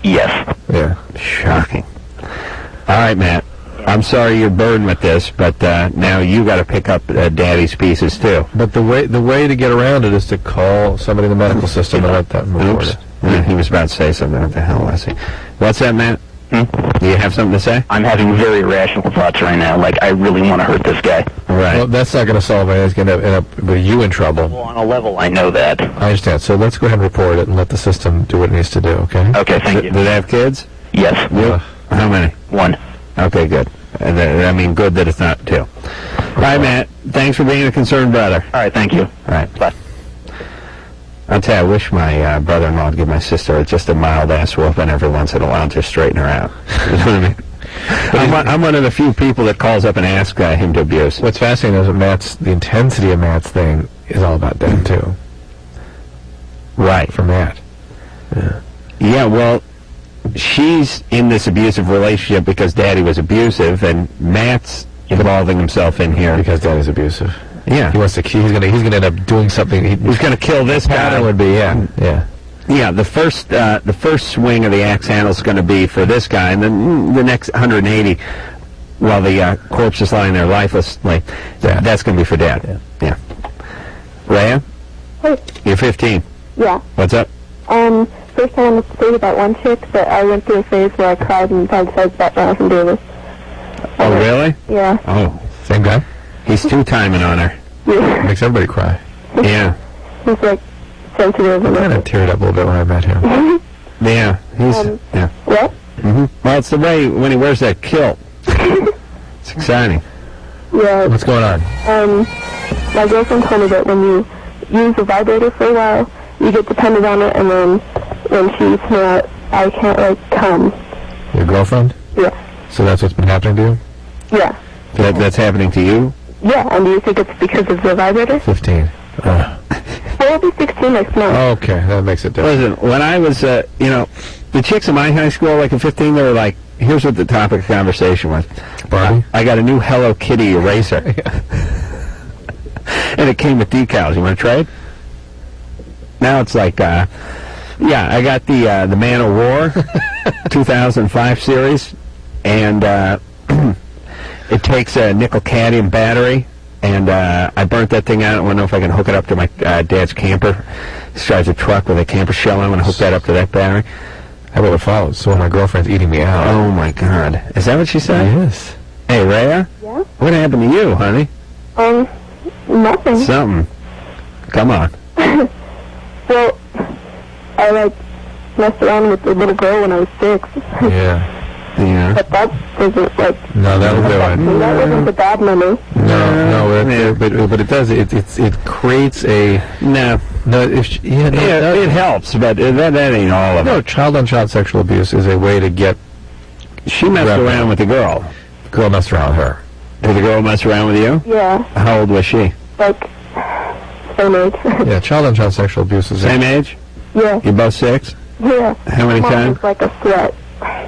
Yes. Yeah. Shocking. All right, Matt. I'm sorry you're burdened with this, but now you got to pick up Daddy's pieces too. But the way to get around it is to call somebody in the medical system and let them move Oops. forward. He was about to say something. What the hell was he? What's that, Matt? Do you have something to say? I'm having very irrational thoughts right now. Like, I really want to hurt this guy. Right. Well, that's not going to solve it. It's going to end up with you in trouble. Well, on a level, I know that. I understand. So let's go ahead and report it and let the system do what it needs to do, okay? Okay, thank you. Do they have kids? Yes. How many? One. Okay, good. I mean, good that it's not two. All right, Matt. Thanks for being a concerned brother. All right, thank you. All right. Bye. I'll tell you, I wish my brother-in-law would give my sister just a mild ass whooping every once in a while to straighten her out. You know what I mean? I'm one of the few people that calls up and asks him to abuse. What's fascinating is that the intensity of Matt's thing is all about Dad, too. Right. For Matt. Yeah, well, she's in this abusive relationship because Daddy was abusive, and Matt's involving himself in here because Daddy's abusive. Yeah. He wants to. He's gonna end up doing something. He's gonna kill this guy. Pattern would be, yeah. Yeah, the first swing of the axe handle is going to be for this guy, and then the next 180, while the corpse is lying there lifelessly, that's going to be for Dad. Yeah. Rhea? Hey. You're 15. Yeah. What's up? First I wanted to say about one chick that I went through a phase where I cried and tried to say that Jonathan Davis. Oh, really? Yeah. Oh. Same guy? He's two-timing on her. Yeah. Makes everybody cry. Yeah. He's like sensitive. I kind of teared up a little bit when I met him. Yeah. He's, yeah. What? Well, it's the way when he wears that kilt. It's exciting. Yeah. What's going on? My girlfriend told me that when you use a vibrator for a while, you get dependent on it, and then when she's not, I can't, like, come. Your girlfriend? Yeah. So that's what's been happening to you? Yeah. That's happening to you? Yeah, and do you think it's because of the vibrator? 15. Well, I'll be 16 next month. Okay, that makes it different. Listen, when I was, the chicks in my high school, like at 15, they were like, here's what the topic of conversation was. Barbie? I got a new Hello Kitty eraser. And it came with decals. You want to trade? Now it's like, I got the Man of War 2005 series, and it takes a nickel cadmium battery, and I burnt that thing out. I want to know if I can hook it up to my dad's camper. He drives a truck with a camper shell. I want to hook that up to that battery. How about what follows? So my girlfriend's eating me out. Oh, my God. Is that what she said? Yes. Hey, Rhea? Yeah? What happened to you, honey? Nothing. Something. Come on. Well, I, like, messed around with a little girl when I was 6. Yeah. Yeah. But that wasn't, like... No, that'll do it. That wasn't the bad memory. But it does. It creates a... No. No, it helps, but that ain't all of it. No, child-on-child sexual abuse is a way to get... She messed around with the girl. The girl messed around with her. Did the girl mess around with you? Yeah. How old was she? Like, same age. Yeah, child-on-child sexual abuse is... Same age? Yeah. You're both 6? Yeah. How many Her mom times? was like a threat.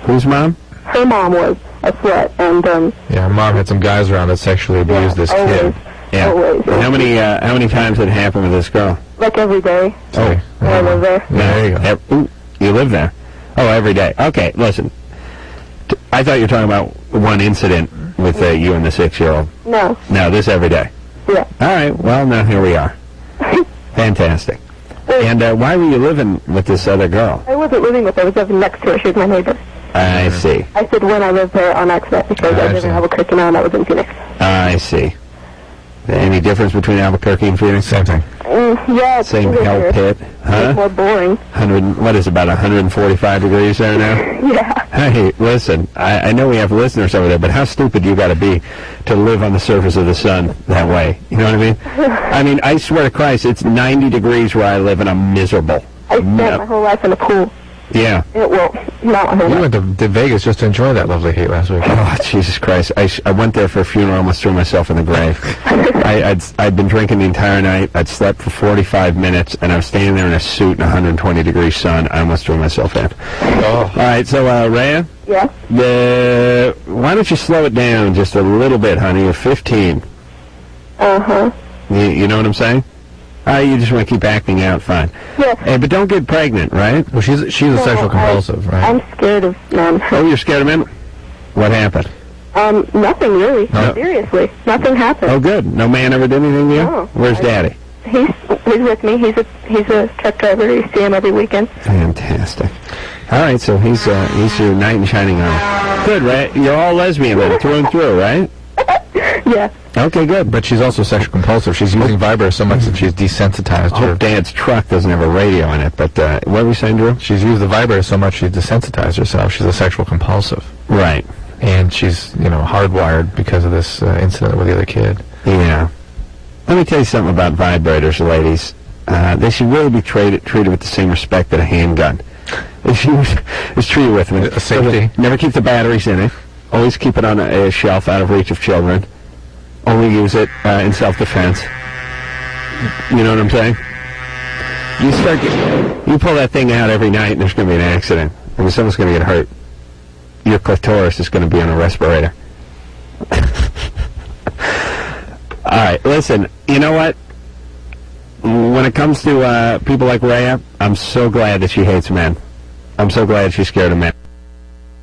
Whose mom? Her mom was a threat, and, Yeah, her mom had some guys around that sexually abused this kid. Yeah. Always. How many times did it happen with this girl? Like every day. Oh. I live there. There you go. Ooh, you live there? Oh, every day. Okay, listen. I thought you were talking about one incident with you and the 6-year-old. No. No, this every day. Yeah. All right, well, now here we are. Fantastic. And why were you living with this other girl? I wasn't living with her. I was living next to her. She was my neighbor. I see. I said when I lived there on accident because I didn't have a cooking on. I was in Phoenix. I see. Any difference between Albuquerque and Phoenix? Same thing. Yeah, it's Same hell pit. Huh? It's more boring. What is it, about 145 degrees there now? Yeah. Hey, listen, I know we have listeners over there, but how stupid you got to be to live on the surface of the sun that way? You know what I mean? I mean, I swear to Christ, it's 90 degrees where I live, and I'm miserable. I spent my whole life in a pool. Yeah. Well, not my whole You life. went to Vegas just to enjoy that lovely heat last week. Oh, Jesus Christ. I went there for a funeral, almost threw myself in the grave. I'd been drinking the entire night. I'd slept for 45 minutes, and I was standing there in a suit in 120 degree sun. I almost threw myself in. Oh. All right, so, Rhea? Yeah? Why don't you slow it down just a little bit, honey? You're 15. Uh-huh. You know what I'm saying? You just want to keep acting out, fine. Yeah. Hey, but don't get pregnant, right? Well, she's a sexual compulsive, right? I'm scared of men. Oh, you're scared of men? What happened? Nothing really. No. Seriously, nothing happened. Oh, good. No man ever did anything to you? No. Where's Daddy? He's with me. He's a truck driver. You see him every weekend. Fantastic. All right, so he's your knight in shining armor. Good, right? You're all lesbian then, through and through, right? Yeah. Okay, good. But she's also sexual compulsive. She's using vibrators so much that she's desensitized her. Hope Dad's truck doesn't have a radio in it, but what were we saying, Drew? She's used the vibrator so much she's desensitized herself. She's a sexual compulsive. Right. And she's, hardwired because of this incident with the other kid. Yeah. Let me tell you something about vibrators, ladies. They should really be treated with the same respect that a handgun. It's treated with a safety. Never keep the batteries in it. Always keep it on a shelf out of reach of children. Only use it in self-defense. You know what I'm saying? You pull that thing out every night and there's going to be an accident. I mean, someone's going to get hurt. Your clitoris is going to be on a respirator. All right, listen, you know what? When it comes to people like Rhea, I'm so glad that she hates men. I'm so glad she's scared of men.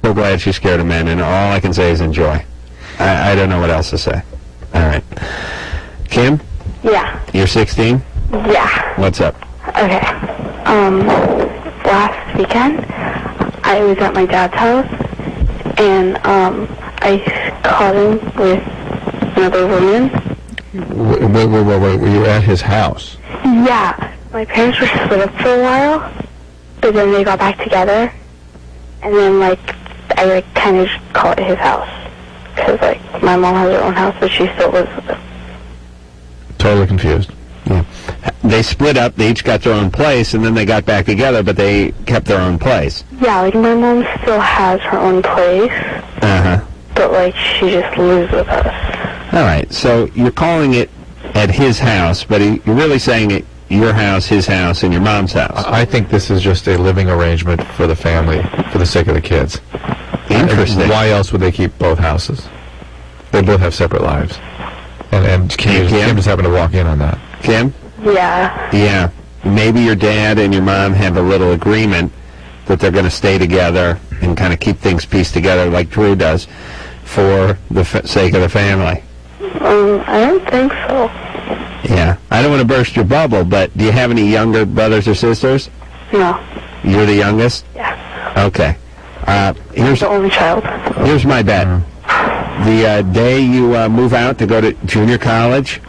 So glad she's scared of men, and all I can say is enjoy. I don't know what else to say. All right. Kim? Yeah. You're 16? Yeah. What's up? Okay. Last weekend, I was at my dad's house, and I caught him with another woman. Wait, were you at his house? Yeah. My parents were split up for a while, but then they got back together, and then, I, kind of just call it his house. Because, my mom has her own house, but she still lives with him. Totally confused. Yeah. They split up, they each got their own place, and then they got back together, but they kept their own place. Yeah, my mom still has her own place. Uh-huh. But, she just lives with us. All right, so you're calling it at his house, but you're really saying it your house, his house, and your mom's house. I think this is just a living arrangement for the family, for the sake of the kids. Interesting. Why else would they keep both houses? They both have separate lives. And Kim just happened to walk in on that. Kim? Yeah. Yeah. Maybe your dad and your mom have a little agreement that they're going to stay together and kind of keep things pieced together like Drew does for the sake of the family. I don't think so. Yeah. I don't want to burst your bubble, but do you have any younger brothers or sisters? No. You're the youngest? Yeah. Okay. Here's the only child. Here's my bet. The day you move out to go to junior college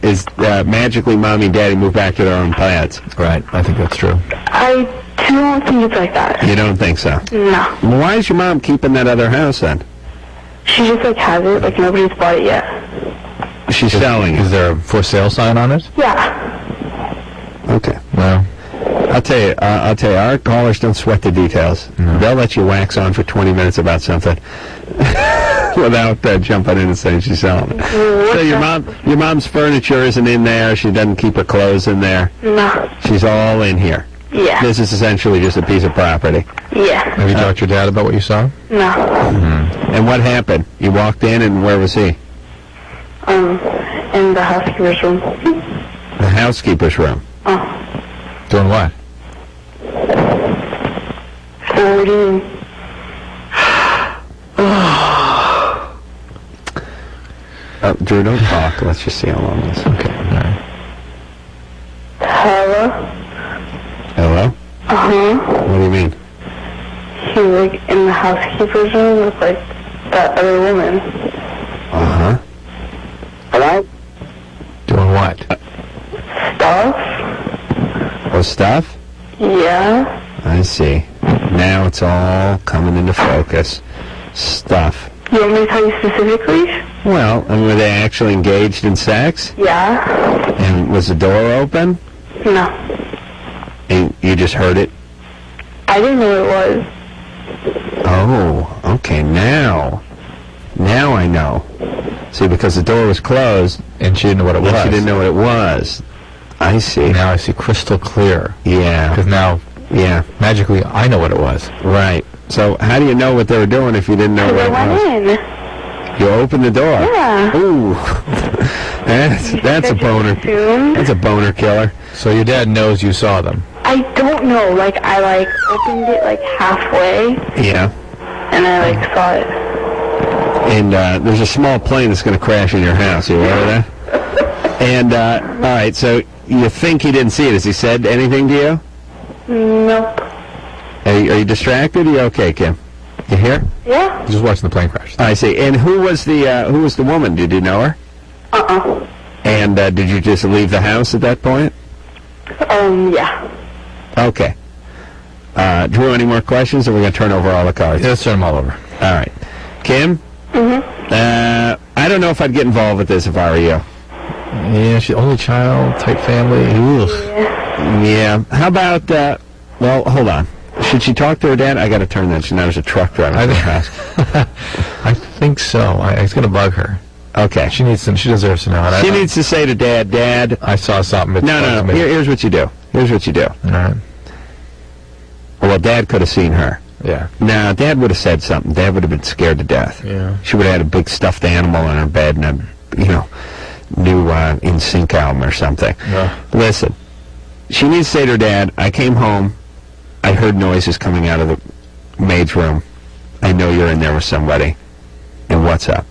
is magically Mommy and Daddy move back to their own plans. Right. I think that's true. I don't think it's like that. You don't think so? No. Well, why is your mom keeping that other house then? She just has it. Nobody's bought it yet. She's selling it. Is there a for sale sign on it? Yeah. Okay. Well, I'll tell you, our callers don't sweat the details. No. They'll let you wax on for 20 minutes about something without jumping in and saying she's selling it. So your mom's furniture isn't in there. She doesn't keep her clothes in there. No. She's all in here. Yeah. This is essentially just a piece of property. Yeah. Have you talked to your dad about what you saw? No. Mm-hmm. And what happened? You walked in, and where was he? In the housekeeper's room. The housekeeper's room. Oh. Doing what? Holding. Drew, don't talk. Let's just see how long this is. Okay. All right. Hello? Hello? Uh-huh. What do you mean? He was in the housekeeper's room with that other woman. Uh-huh. Hello? Doing what? Stuff? Oh, stuff? Yeah. I see. Now it's all coming into focus. Stuff. You want me to tell you specifically? Well, and were they actually engaged in sex? Yeah. And was the door open? No. And you just heard it? I didn't know what it was. Oh, okay, now I know. See, because the door was closed. And she didn't know what it was. She didn't know what it was. I see. Now I see crystal clear. Yeah. Because now, yeah, magically, I know what it was. Right. So how do you know what they were doing if you didn't know what it was? I went in. You open the door. Yeah. Ooh. That's a boner. That's a boner killer. So your dad knows you saw them. I don't know. Like, I, opened it, halfway, Yeah. and I, saw it. And there's a small plane that's going to crash in your house. You aware of that? And, all right, so you think he didn't see it. Has he said anything to you? Nope. Are you distracted? Are you okay, Kim? You here? Yeah. Just watching the plane crash. I see. And who was the woman? Did you know her? Uh-uh. And did you just leave the house at that point? Yeah. Okay. Drew, any more questions, or are we going to turn over all the cards? Yeah, let's turn them all over. All right. Kim? I don't know if I'd get involved with this if I were you. Yeah, she's only child, type family. Ugh. Yeah. How about, well, hold on. Should she talk to her dad? I got to turn that. She knows a truck driver. I think so. It's going to bug her. Okay. She deserves to know. She needs to say to Dad, I saw something. No. Here's what you do. All right. Well, Dad could have seen her. Yeah. No, Dad would have said something. Dad would have been scared to death. Yeah. She would have had a big stuffed animal in her bed and a, new NSYNC album or something. Yeah. Listen, she needs to say to her dad, I came home, I heard noises coming out of the maid's room. I know you're in there with somebody. And what's up?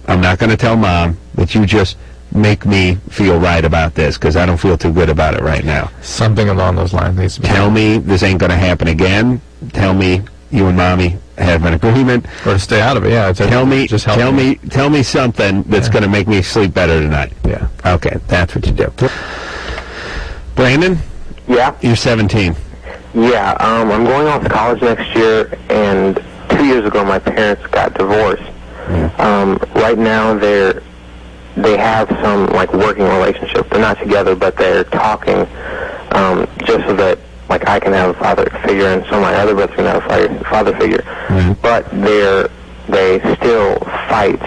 I'm not going to tell Mom, but you just make me feel right about this, because I don't feel too good about it right now. Something along those lines needs to be Tell me this ain't going to happen again. Tell me you and Mommy have an agreement. Or to stay out of it, yeah. Tell me something that's going to make me sleep better tonight. Yeah. Okay, that's what you do. Brandon? Yeah? You're 17. Yeah, I'm going off to college next year, and 2 years ago my parents got divorced. Right now they have some working relationship. They're not together, but they're talking just so that I can have a father figure, and so my other brothers can have a father figure. But they still fight,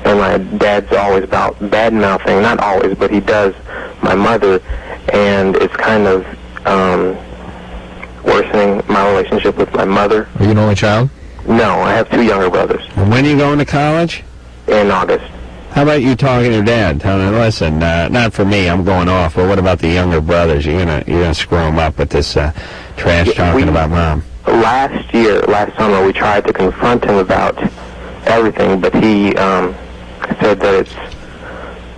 and my dad's always about bad mouthing. Not always, but he does my mother, and it's kind of worsening my relationship with my mother. Are you an only child? No, I have 2 younger brothers. And when are you going to college? In August. How about you talking to your dad, telling him, listen, not for me, I'm going off, but what about the younger brothers? You're gonna screw them up with this trash talking about Mom. Last summer, we tried to confront him about everything, but he said that it's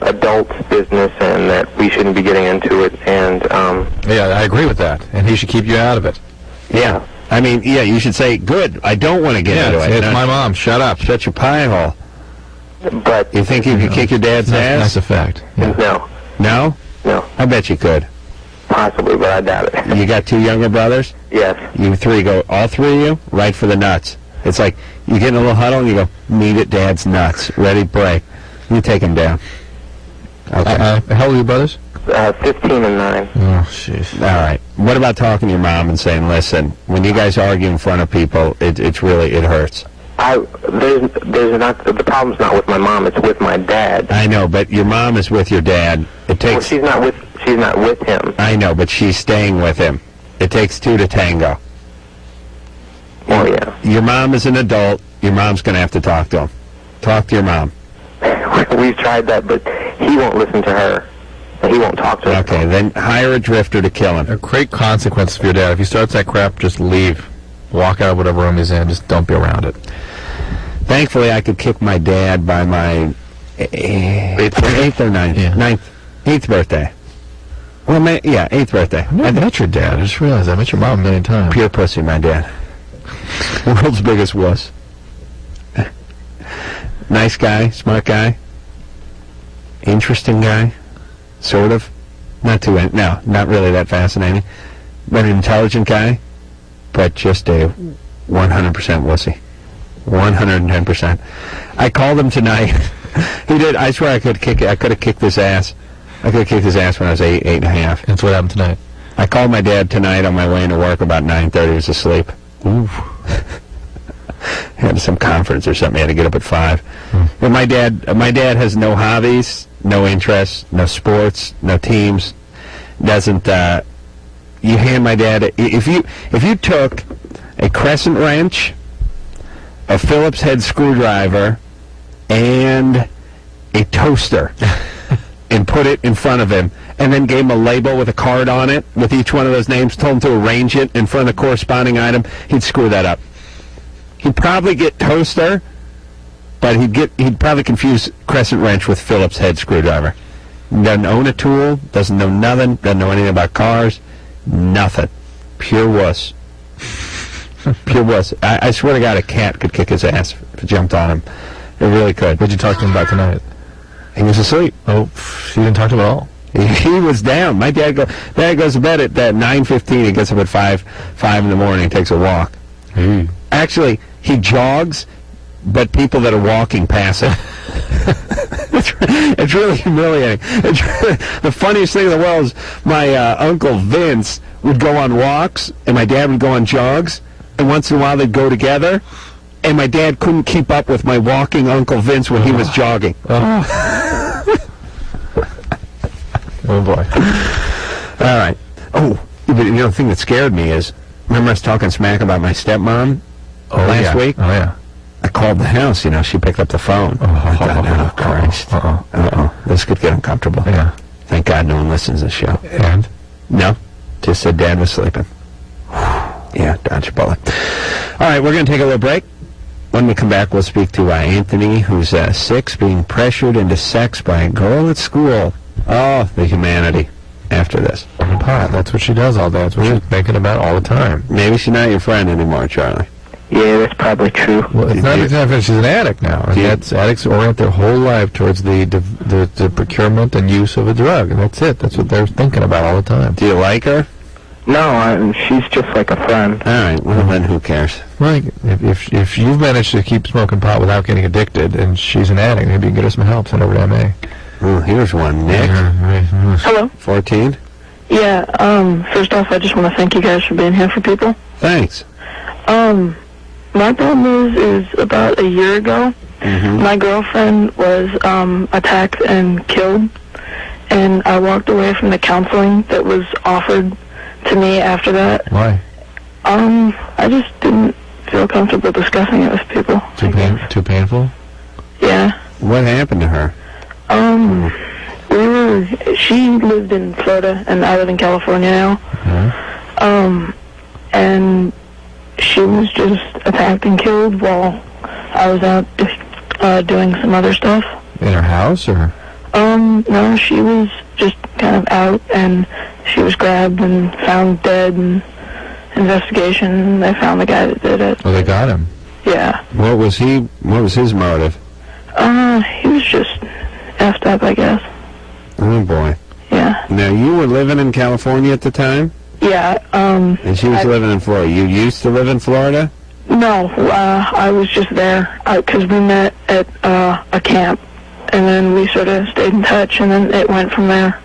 adult business and that we shouldn't be getting into it. And yeah, I agree with that. And he should keep you out of it. Yeah. I mean, yeah, you should say, good, I don't want to get into it. It's my mom. Shut up. Shut your pie hole. But you think you could kick your dad's ass? That's a fact. Yeah. No. No? No. I bet you could. Possibly, but I doubt it. You got 2 younger brothers? Yes. You 3 go, all 3 of you, right for the nuts. It's like you get in a little huddle and you go, meet at Dad's nuts. Ready, break. You take him down. Okay. How old are your brothers? 15 and 9. Oh, jeez. All right. What about talking to your mom and saying, listen, when you guys argue in front of people, it hurts. The problem's not with my mom, it's with my dad. I know, but your mom is with your dad. She's not with him. I know, but she's staying with him. It takes 2 to tango. Oh, yeah. Your mom is an adult. Your mom's going to have to talk to him. Talk to your mom. We've tried that, but he won't listen to her. He won't talk to her. Okay, then hire a drifter to kill him. A great consequence for your dad. If he starts that crap, just leave. Walk out of whatever room he's in. Just don't be around it. Thankfully, I could kick my dad by my 8th or 9th. Yeah. 8th birthday. Well, 8th birthday. I met your dad. I just realized I met your mom a million times. Pure pussy, my dad. World's biggest wuss. Nice guy, smart guy. Interesting guy. Sort of. Not really that fascinating. But an intelligent guy. But just a 100% wussy. 110%. I called him tonight. He did. I swear I could have kicked his ass. I could have kicked his ass when I was 8 and a half. That's what happened tonight. I called my dad tonight on my way into work about 9:30. He was asleep. Ooh. Had some conference or something. He had to get up at 5. And my dad has no hobbies, no interests, no sports, no teams. Doesn't. You hand my dad if you took a crescent wrench, a Phillips head screwdriver and a toaster and put it in front of him, and then gave him a label with a card on it with each one of those names, told him to arrange it in front of the corresponding item, he'd screw that up. He'd probably get toaster, but he'd probably confuse crescent wrench with Phillips head screwdriver. Doesn't own a tool, doesn't know nothing, doesn't know anything about cars, nothing. Pure wuss. Pure wuss. I swear to God, a cat could kick his ass if it jumped on him. It really could. What'd you talk to him about tonight? He was asleep. Oh, you didn't talk to him at all? He was down. My dad goes to bed at 9:15. He gets up at 5 in the morning and takes a walk. Actually, he jogs, but people that are walking pass it. It's really humiliating. The funniest thing in the world is my Uncle Vince would go on walks, and my dad would go on jogs, and once in a while they'd go together, and my dad couldn't keep up with my walking Uncle Vince when he was jogging. Oh, boy. All right. Oh, but the thing that scared me is, remember I was talking smack about my stepmom last week? Oh, yeah. I called the house, she picked up the phone. I thought, oh, Christ. This could get uncomfortable. Yeah. Thank God no one listens to the show. And? No. Just said Dad was sleeping. Yeah, dodge a bullet. All right, we're going to take a little break. When we come back, we'll speak to Anthony, who's 6, being pressured into sex by a girl at school. Oh, the humanity. After this. Pot. That's what she does all day. That's what she's thinking about all the time. Maybe she's not your friend anymore, Charlie. Yeah, that's probably true. Well, it's not exactly. She's an addict now, and addicts orient their whole life towards the procurement and use of a drug, and that's it. That's what they're thinking about all the time. Do you like her? No, she's just like a friend. All right, well then who cares? Like, if you've managed to keep smoking pot without getting addicted, and she's an addict, maybe you can get her some help. Send over to MA. Oh, here's one, Nick. Hello. 14? Yeah, first off, I just want to thank you guys for being here for people. Thanks. My problem is about a year ago, my girlfriend was attacked and killed, and I walked away from the counseling that was offered to me after that. Why? I just didn't feel comfortable discussing it with people. Too painful? Yeah. What happened to her? She lived in Florida, and I live in California now. And she was just attacked and killed while I was out doing some other stuff. In her house, or? No, she was just kind of out, and she was grabbed and found dead, and investigation, they found the guy that did it. Oh, they got him? Yeah. What was his motive? He was just effed up, I guess. Oh, boy. Yeah. Now, you were living in California at the time? Yeah, and she was living in Florida. You used to live in Florida? No, I was just there, because we met at a camp, and then we sort of stayed in touch, and then it went from there.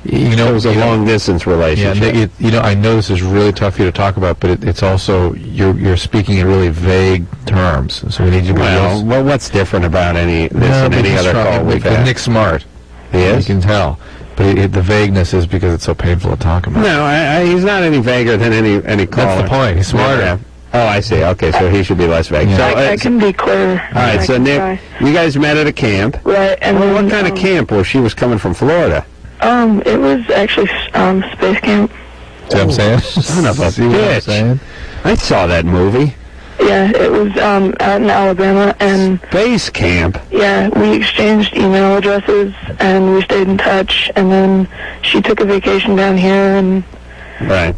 You know, it was a long-distance relationship. Yeah, I know this is really tough for you to talk about, but it's also, you're speaking in really vague terms, so we need you to be well, what's different about any other call we've had? Nick's smart. He is? You can tell. But the vagueness is because it's so painful to talk about. No, he's not any vaguer than any caller. That's the point. He's smarter. Yeah. Oh, I see. Okay, so he should be less vague. Yeah. So, I can be clear. All right, so Nick, you guys met at a camp. Right. And what kind of camp? Well, she was coming from Florida. It was actually space camp. See what I'm saying? Son of a bitch. I saw that movie. Yeah, it was out in Alabama, and Space camp. Yeah, we exchanged email addresses, and we stayed in touch, and then she took a vacation down here, and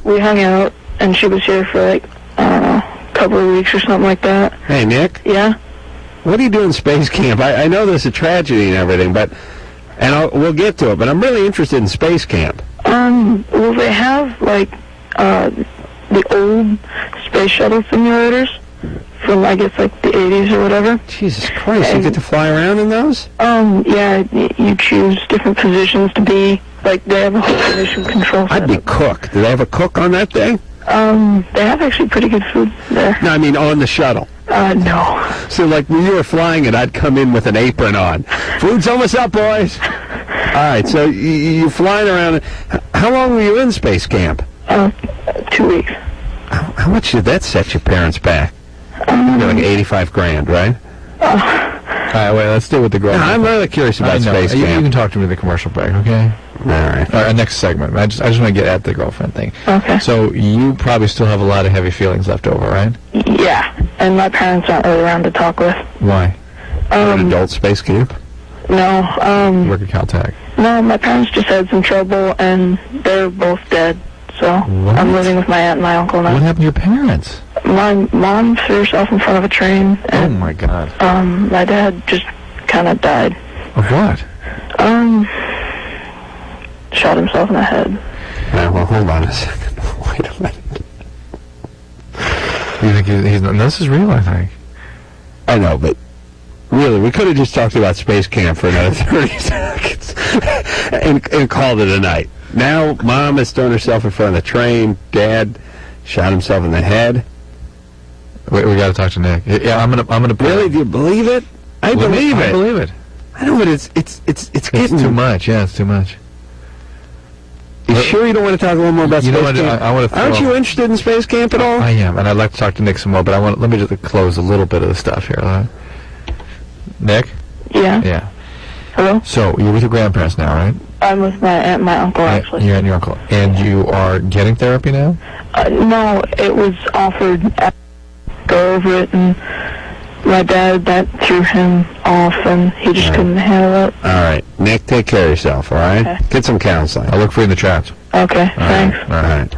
we hung out, and she was here for like, I don't know, a couple of weeks or something like that. Hey, Nick? Yeah? What do you do in space camp? I know there's a tragedy and everything, but, we'll get to it, but I'm really interested in space camp. Well, they have, like, the old space shuttle simulators from, I guess, like, the 80s or whatever. Jesus Christ, you get to fly around in those? Yeah, you choose different positions to be, like, they have a whole mission control setup. I'd be cook. Do they have a cook on that thing? They have actually pretty good food there. No, I mean on the shuttle. No. So, like, when you were flying it, I'd come in with an apron on. Food's almost up, boys. All right, so you're flying around. How long were you in space camp? 2 weeks. How much did that set your parents back? Like 85 grand, right? All right, wait, let's stay with the girl. I'm really curious about Space You Camp. can talk to me in the commercial break, okay? All right. All right, next segment. I just want to get at the girlfriend thing. Okay. So you probably still have a lot of heavy feelings left over, right? Yeah, and my parents aren't really around to talk with. Why? An adult Space Camp? No, Work at Caltech. no, my parents just had some trouble, and they're both dead. So What? I'm living with my aunt and my uncle now. What happened to your parents? My mom threw herself in front of a train, Oh and my God. my dad just kind of died. Of what? Shot himself in the head. Well, hold on a second. Wait a minute. You think he's no, this is real, I think. I know, but really, we could have just talked about Space Camp for another 30 seconds and called it a night. Now, Mom has thrown herself in front of the train. Dad shot himself in the head. We got to talk to Nick. Yeah, I'm gonna. Really? Do you believe it? I believe it. I believe it. I know, but it's It's getting too much. Yeah, it's too much. You sure you don't want to talk a little more about You know Space what, Camp? I want to. Aren't you interested in Space Camp at all? I am, and I'd like to talk to Nick some more. But let me just close a little bit of the stuff here. All right? Nick. Yeah. Yeah. Hello? So you're with your grandparents now, right? I'm with my aunt and my uncle, actually. You're and your uncle, and you are getting therapy now. No, it was offered. Go over it, and my dad, that threw him off, and he just couldn't handle it. All right. Nick, take care of yourself, all right? Okay. Get some counseling. I'll look for you in the chats. Okay, thanks. All right.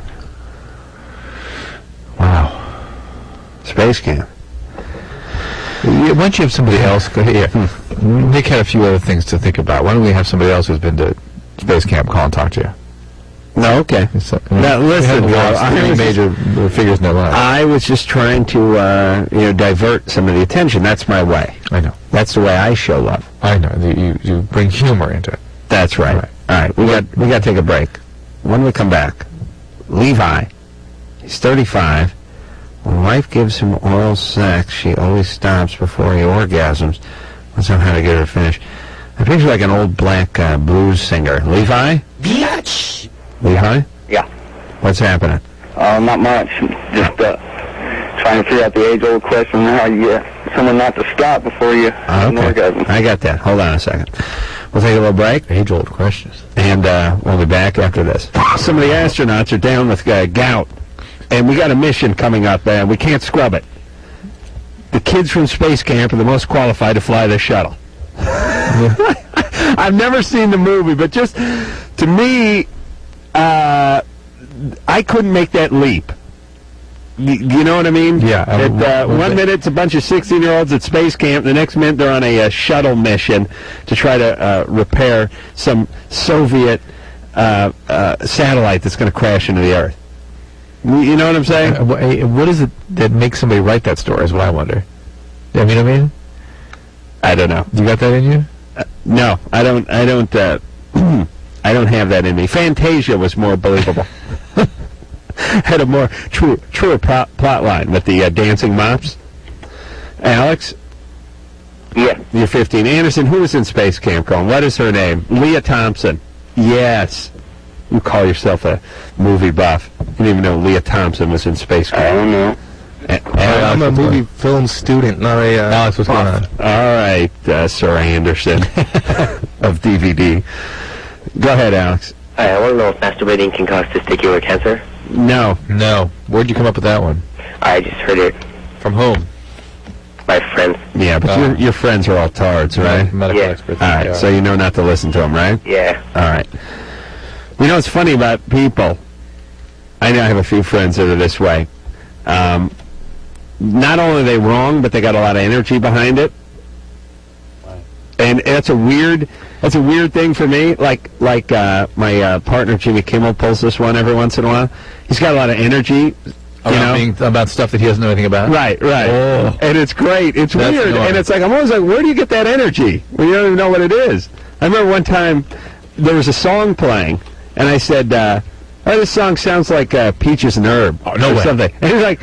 Wow. Space Camp. Why don't you have somebody else? Here. Nick had a few other things to think about. Why don't we have somebody else who's been to Space Camp call and talk to you? No, okay. Now, listen, three major figures in their lives. I was just trying to, divert some of the attention. That's my way. I know. That's the way I show love. I know. You bring humor into it. That's right. All right. We got to take a break. When we come back, Levi, he's 35. When wife gives him oral sex, she always stops before he orgasms. Let's know how to get her to finish. I picture like an old black blues singer. Levi? Bitch! Levi? Yeah. What's happening? Not much. Just trying to figure out the age-old question how you get someone not to stop before you have an orgasm. I got that. Hold on a second. We'll take a little break. Age-old questions. And we'll be back after this. Some of the astronauts are down with gout. And we got a mission coming up, and we can't scrub it. The kids from Space Camp are the most qualified to fly the shuttle. I've never seen the movie, but just to me, I couldn't make that leap. You know what I mean? Yeah. One minute it's a bunch of 16-year-olds at Space Camp. The next minute they're on a shuttle mission to try to repair some Soviet satellite that's going to crash into the Earth. You know what I'm saying? What is it that makes somebody write that story is what I wonder. You know what I mean? I don't know. You got that in you? No, I don't. I don't have that in me. Fantasia was more believable. Had a more truer plot line with the dancing mops. Alex? Yeah. You're 15. Anderson, who was in Space Camp, Colin? What is her name? Leah Thompson. Yes. You call yourself a movie buff. You didn't even know Leah Thompson was in Space Camp. I don't know. I'm a movie film student, not a... Alex, what's going on? All right, Sir Anderson of DVD. Go ahead, Alex. Hi, I want to know if masturbating can cause testicular cancer. No. Where'd you come up with that one? I just heard it. From whom? My friends. Yeah, but your friends are all tards, right? Medical Yeah. experts. All right, so you know not to listen to them, right? Yeah. All right. You know what's funny about people? I know I have a few friends that are this way. Not only are they wrong, but they got a lot of energy behind it. And that's a weird thing for me. Like my partner Jimmy Kimmel pulls this one every once in a while. He's got a lot of energy. About stuff that he doesn't know anything about. Right. Oh. And it's great. It's That's weird. annoying. And it's like, I'm always like, where do you get that energy when you don't even know what it is? I remember one time there was a song playing, and I said, this song sounds like Peaches and Herb. Oh, no or way. something. And he's like,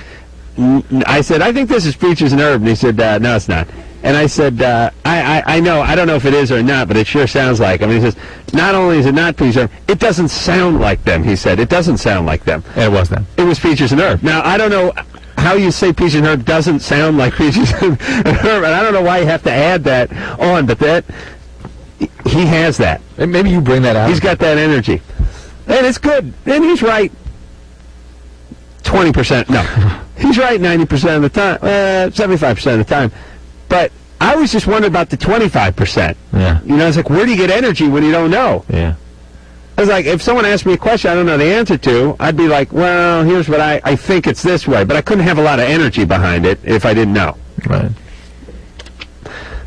I said, I think this is Peaches and Herb. And he said, no, it's not. And I said, I know, I don't know if it is or not, but it sure sounds like them. He says, not only is it not Peaches and Herb, it doesn't sound like them, he said. It doesn't sound like them. And it was them. It was Peaches and Herb. Now, I don't know how you say Peaches and Herb doesn't sound like Peaches and Herb, and I don't know why you have to add that on, but he has that. And maybe you bring that out. He's got that energy. And it's good. And he's right 20%. No. He's right 90% of the time. 75% of the time. But I was just wondering about the 25%. Yeah. You know, it's like, where do you get energy when you don't know? Yeah. I was like, if someone asked me a question I don't know the answer to, I'd be like, well, here's what I think it's this way. But I couldn't have a lot of energy behind it if I didn't know. Right.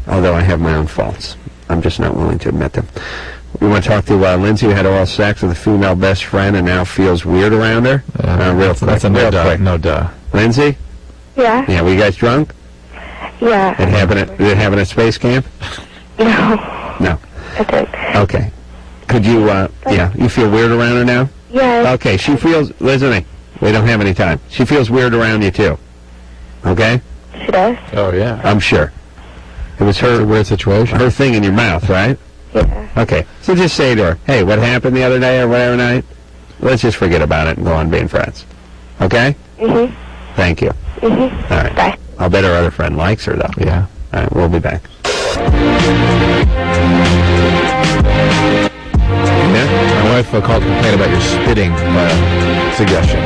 Although I have my own faults. I'm just not willing to admit them. We want to talk to Lindsay, who had oral sex with a female best friend and now feels weird around her. Real quick. That's a no duh. No duh. Lindsay? Yeah. Yeah, were you guys drunk? Yeah. Did it happen at space camp? No. No. I didn't. Okay. Could you, you feel weird around her now? Yeah. Okay, she feels, listen to me, we don't have any time. She feels weird around you too. Okay? She does? Oh, yeah. I'm sure. It was It's a weird situation. her thing in your mouth, right? Yeah. Okay, so just say to her, hey, what happened the other day or whatever night? Let's just forget about it and go on being friends. Okay? Mm-hmm. Thank you. Mm-hmm. All right. Bye. I'll bet her other friend likes her, though. Yeah. All right, we'll be back. Yeah? My wife called to complain about your spitting suggestion.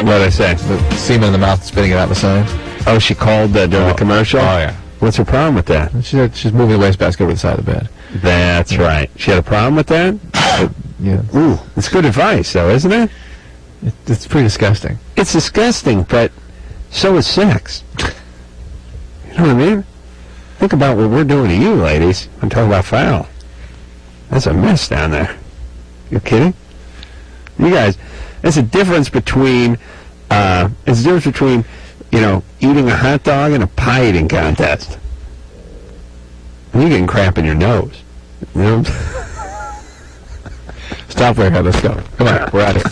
What did I say? The semen in the mouth, spitting it out the side. Oh, she called during the commercial? Oh, yeah. What's her problem with that? She's moving the wastebasket over the side of the bed. That's right. She had a problem with that? Yeah. Ooh, it's good advice, though, isn't it? It's pretty disgusting. It's disgusting, but so is sex. You know what I mean? Think about what we're doing to you, ladies. I'm talking about foul. That's a mess down there. You kidding? You guys, there's a difference between, eating a hot dog and a pie eating contest. And you're getting crap in your nose. You know? Stop there, let's go. Come on, we're out of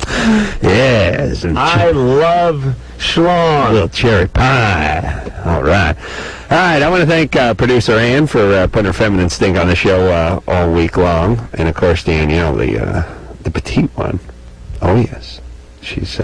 here. Yes. I love schlong. A little cherry pie. All right. All right, I want to thank producer Ann for putting her feminine stink on the show all week long. And, of course, Danielle, the petite one. Oh, yes. She's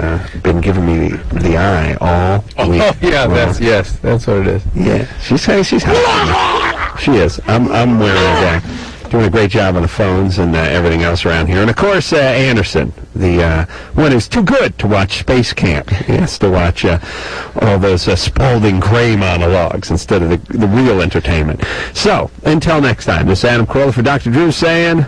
been giving me the eye all week. Oh, yeah, that's what it is. Yeah, she's hot. She is. I'm wearing it back. Doing a great job on the phones and everything else around here. And, of course, Anderson, the one who's too good to watch Space Camp. He has to watch all those Spalding Gray monologues instead of the real entertainment. So, until next time, this is Adam Carolla for Dr. Drew saying,